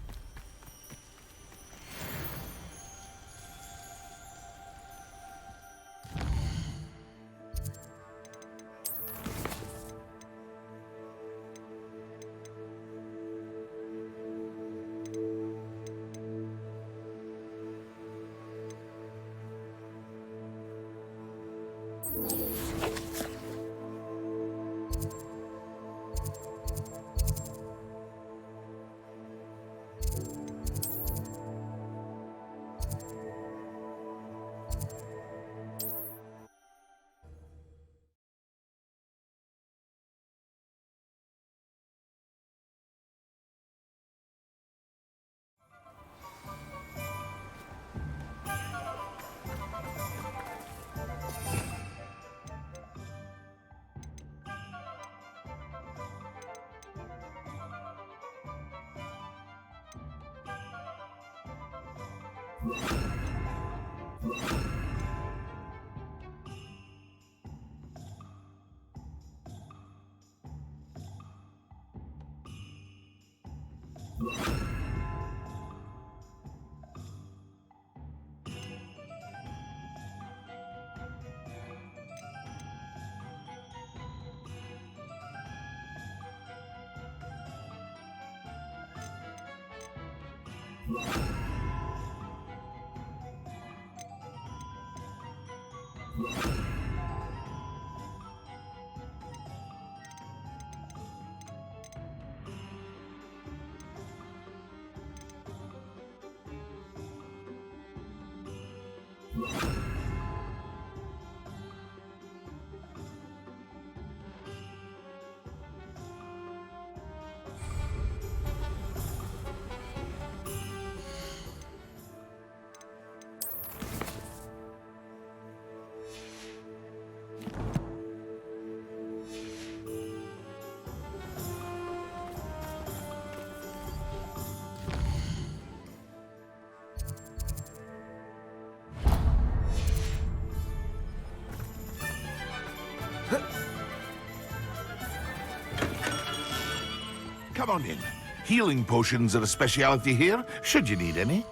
Come on in. Healing potions are a speciality here, should you need any.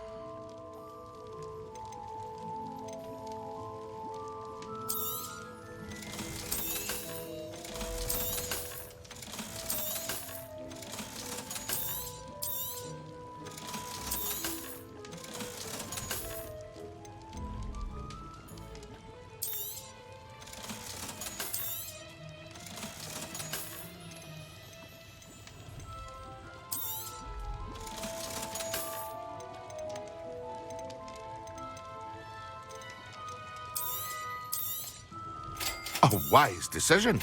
A wise decision.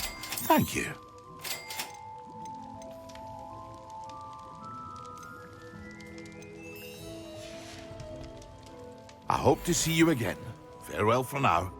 Thank you. I hope to see you again. Farewell for now.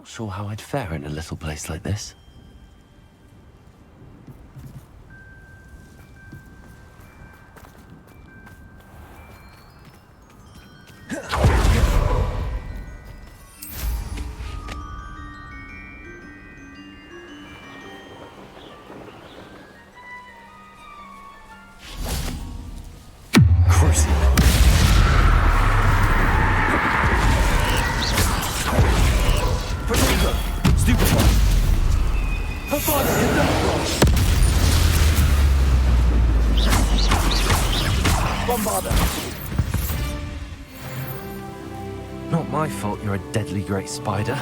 Not sure how I'd fare in a little place like this. Not my fault you're a deadly great spider.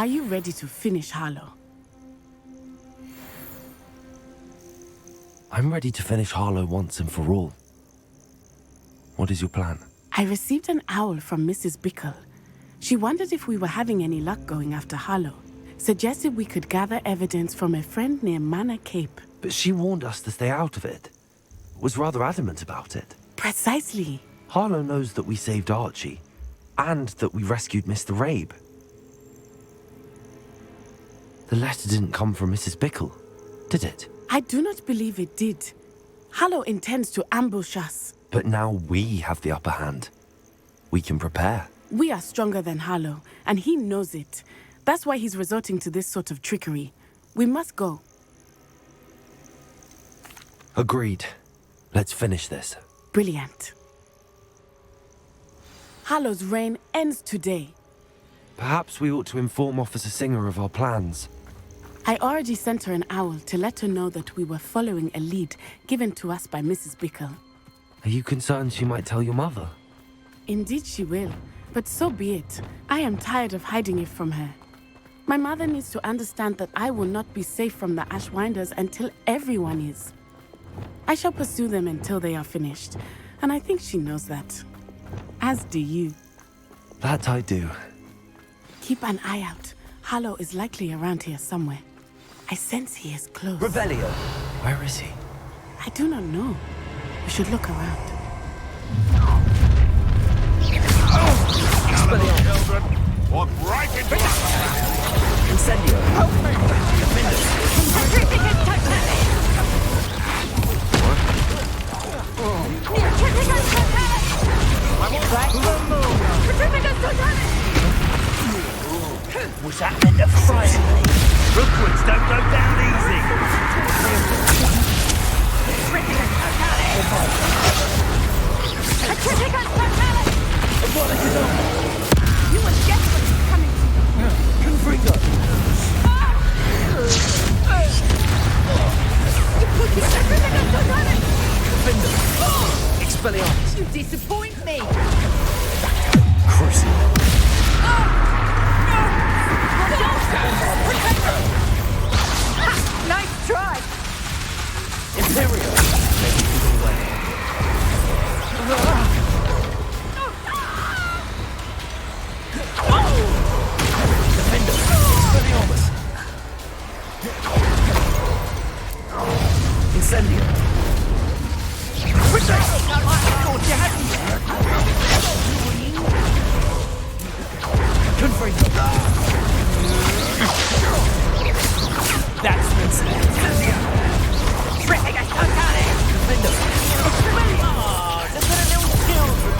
Are you ready to finish Harlow? I'm ready to finish Harlow once and for all. What is your plan? I received an owl from Mrs. Bickle. She wondered if we were having any luck going after Harlow. Suggested we could gather evidence from a friend near Manor Cape. But she warned us to stay out of it. Was rather adamant about it. Precisely. Harlow knows that we saved Archie, and that we rescued Mr. Rabe. The letter didn't come from Mrs. Bickle, did it? I do not believe it did. Harlow intends to ambush us. But now we have the upper hand. We can prepare. We are stronger than Harlow, and he knows it. That's why he's resorting to this sort of trickery. We must go. Agreed. Let's finish this. Brilliant. Harlow's reign ends today. Perhaps we ought to inform Officer Singer of our plans. I already sent her an owl to let her know that we were following a lead given to us by Mrs. Bickle. Are you concerned she might tell your mother? Indeed she will, but so be it. I am tired of hiding it from her. My mother needs to understand that I will not be safe from the Ashwinders until everyone is. I shall pursue them until they are finished, and I think she knows that. As do you. That I do. Keep an eye out. Harlow is likely around here somewhere. I sense he is close. Revelio. Where is he? I do not know. We should look around. Children, walk right into us. Incendio. Help me. Was that meant to frighten me? Rookwoods don't go down easy. You will get what is coming to you. Confringo. disappoint me! Crucible. Nice try! Imperial. Defender. Expelliarmus. Incendio. Protect! Thought you had me. Confringo. That's Incendio. Triffiga totale! Defender. Oh, just a little children!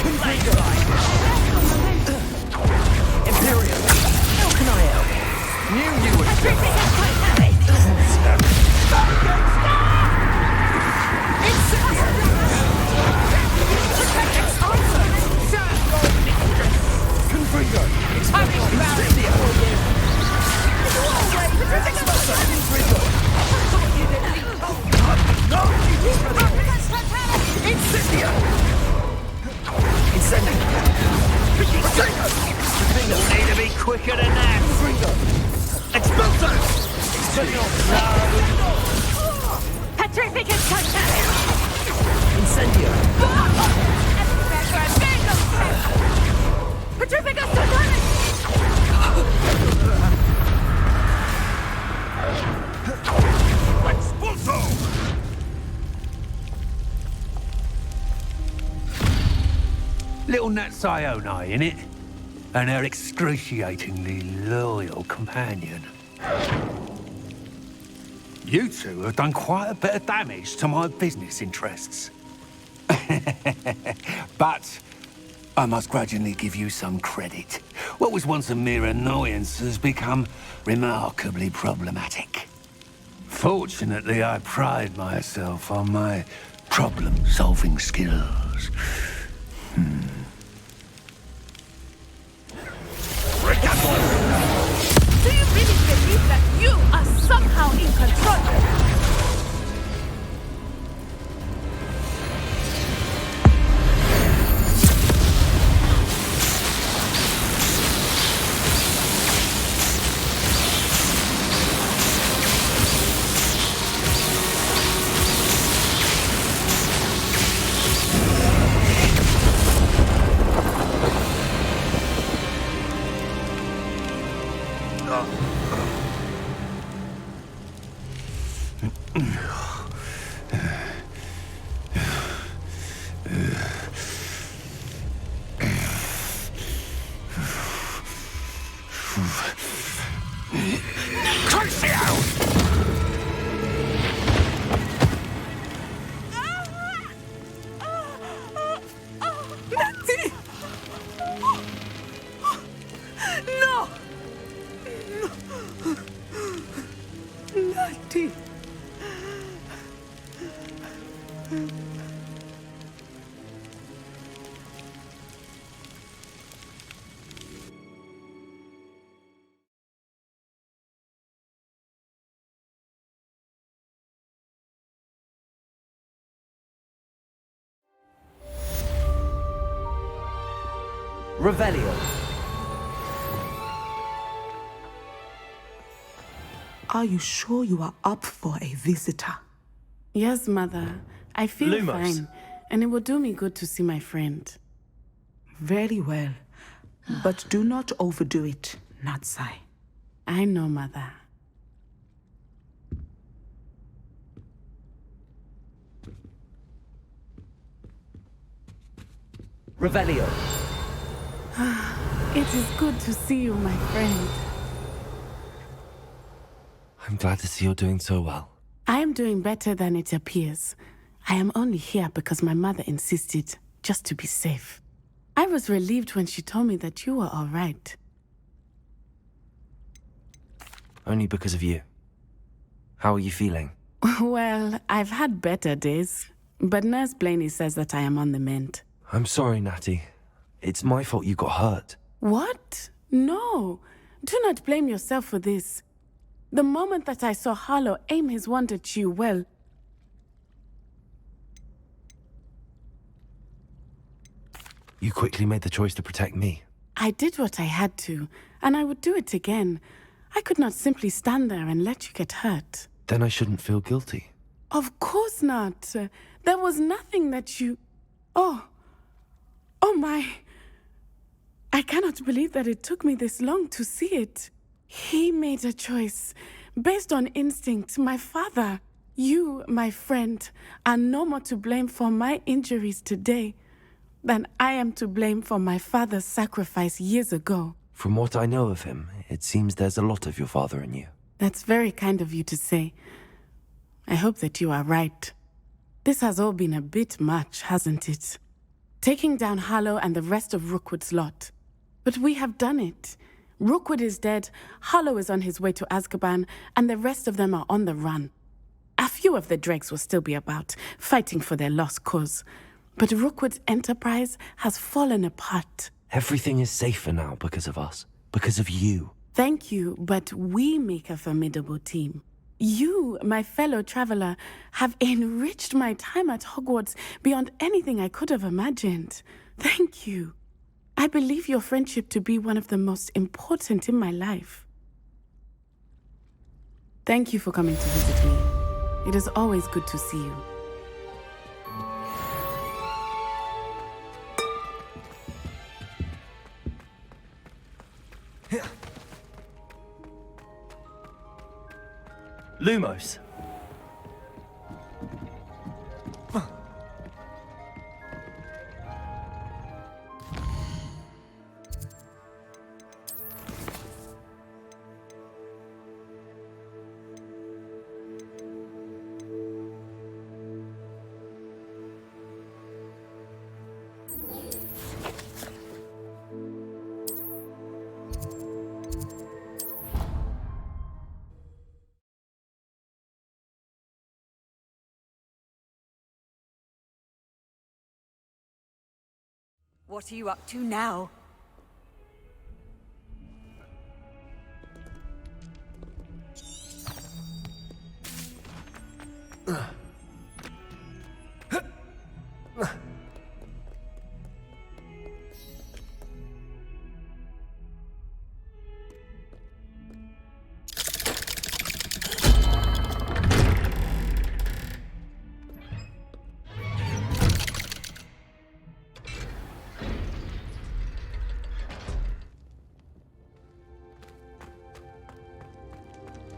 Imperial. How can I help? Knew you would. Triffiga totale! Confringo. Incendio. Need to be quicker than that. Expulso. Expelliarmus. Petrifica totale! Incendio. Petrifica totale! Little Natsione, innit? And her excruciatingly loyal companion. You two have done quite a bit of damage to my business interests. But I must grudgingly give you some credit. What was once a mere annoyance has become remarkably problematic. Fortunately, I pride myself on my problem-solving skills. Do you really believe that you are somehow in control? Revelio. Are you sure you are up for a visitor? Yes, Mother. I feel Lumos. fine, and it will do me good to see my friend. Very well. But do not overdo it, Natsai. I know, Mother. Revelio. It is good to see you, my friend. I'm glad to see you're doing so well. I am doing better than it appears. I am only here because my mother insisted, just to be safe. I was relieved when she told me that you were all right. Only because of you. How are you feeling? Well, I've had better days, but Nurse Blaney says that I am on the mend. I'm sorry, Natty. It's my fault you got hurt. What? No. Do not blame yourself for this. The moment that I saw Harlow aim his wand at you, well... You quickly made the choice to protect me. I did what I had to, and I would do it again. I could not simply stand there and let you get hurt. Then I shouldn't feel guilty. Of course not. There was nothing that you... Oh my... I cannot believe that it took me this long to see it. He made a choice based on instinct. My father, you, my friend, are no more to blame for my injuries today than I am to blame for my father's sacrifice years ago. From what I know of him, it seems there's a lot of your father in you. That's very kind of you to say. I hope that you are right. This has all been a bit much, hasn't it? Taking down Harlow and the rest of Rookwood's lot. But we have done it. Rookwood is dead, Harlow is on his way to Azkaban, and the rest of them are on the run. A few of the dregs will still be about, fighting for their lost cause. But Rookwood's enterprise has fallen apart. Everything is safer now because of us. Because of you. Thank you, but we make a formidable team. You, my fellow traveler, have enriched my time at Hogwarts beyond anything I could have imagined. Thank you. I believe your friendship to be one of the most important in my life. Thank you for coming to visit me. It is always good to see you. Lumos. What are you up to now?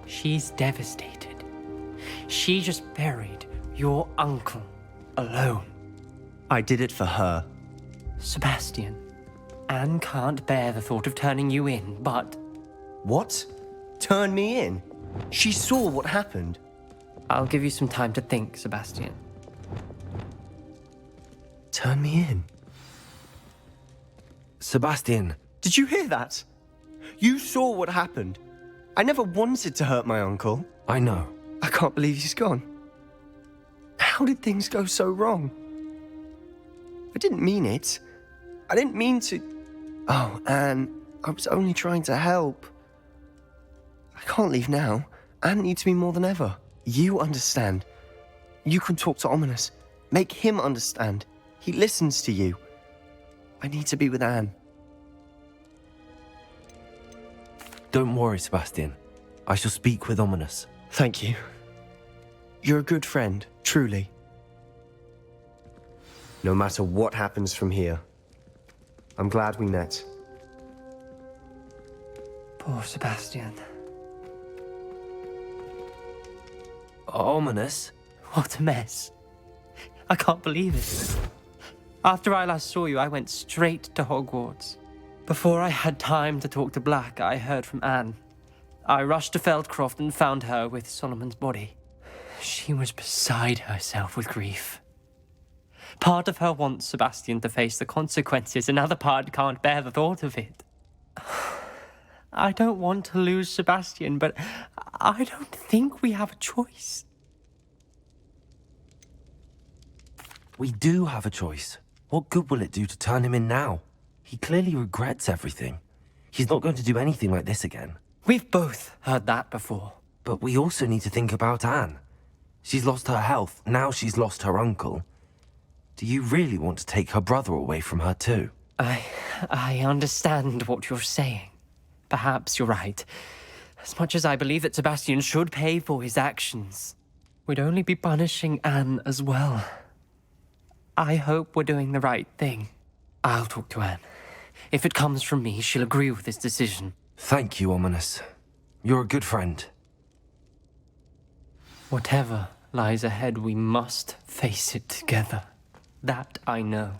She's devastated. She just buried your uncle alone. I did it for her. Sebastian, Anne can't bear the thought of turning you in, but... What? Turn me in? She saw what happened. I'll give you some time to think, Sebastian. Turn me in? Sebastian. Did you hear that? You saw what happened. I never wanted to hurt my uncle. I know. I can't believe he's gone. How did things go so wrong? I didn't mean it. I didn't mean to... Oh, Anne, I was only trying to help. I can't leave now. Anne needs me more than ever. You understand. You can talk to Ominous. Make him understand. He listens to you. I need to be with Anne. Don't worry, Sebastian. I shall speak with Ominous. Thank you. You're a good friend, truly. No matter what happens from here, I'm glad we met. Poor Sebastian. Ominous? What a mess. I can't believe it. After I last saw you, I went straight to Hogwarts. Before I had time to talk to Black, I heard from Anne. I rushed to Feldcroft and found her with Solomon's body. She was beside herself with grief. Part of her wants Sebastian to face the consequences, another part can't bear the thought of it. I don't want to lose Sebastian, but I don't think we have a choice. We do have a choice. What good will it do to turn him in now? He clearly regrets everything. He's not going to do anything like this again. We've both heard that before. But we also need to think about Anne. She's lost her health, now she's lost her uncle. Do you really want to take her brother away from her too? I understand what you're saying. Perhaps you're right. As much as I believe that Sebastian should pay for his actions, we'd only be punishing Anne as well. I hope we're doing the right thing. I'll talk to Anne. If it comes from me, she'll agree with this decision. Thank you, Ominous. You're a good friend. Whatever lies ahead, we must face it together. That I know.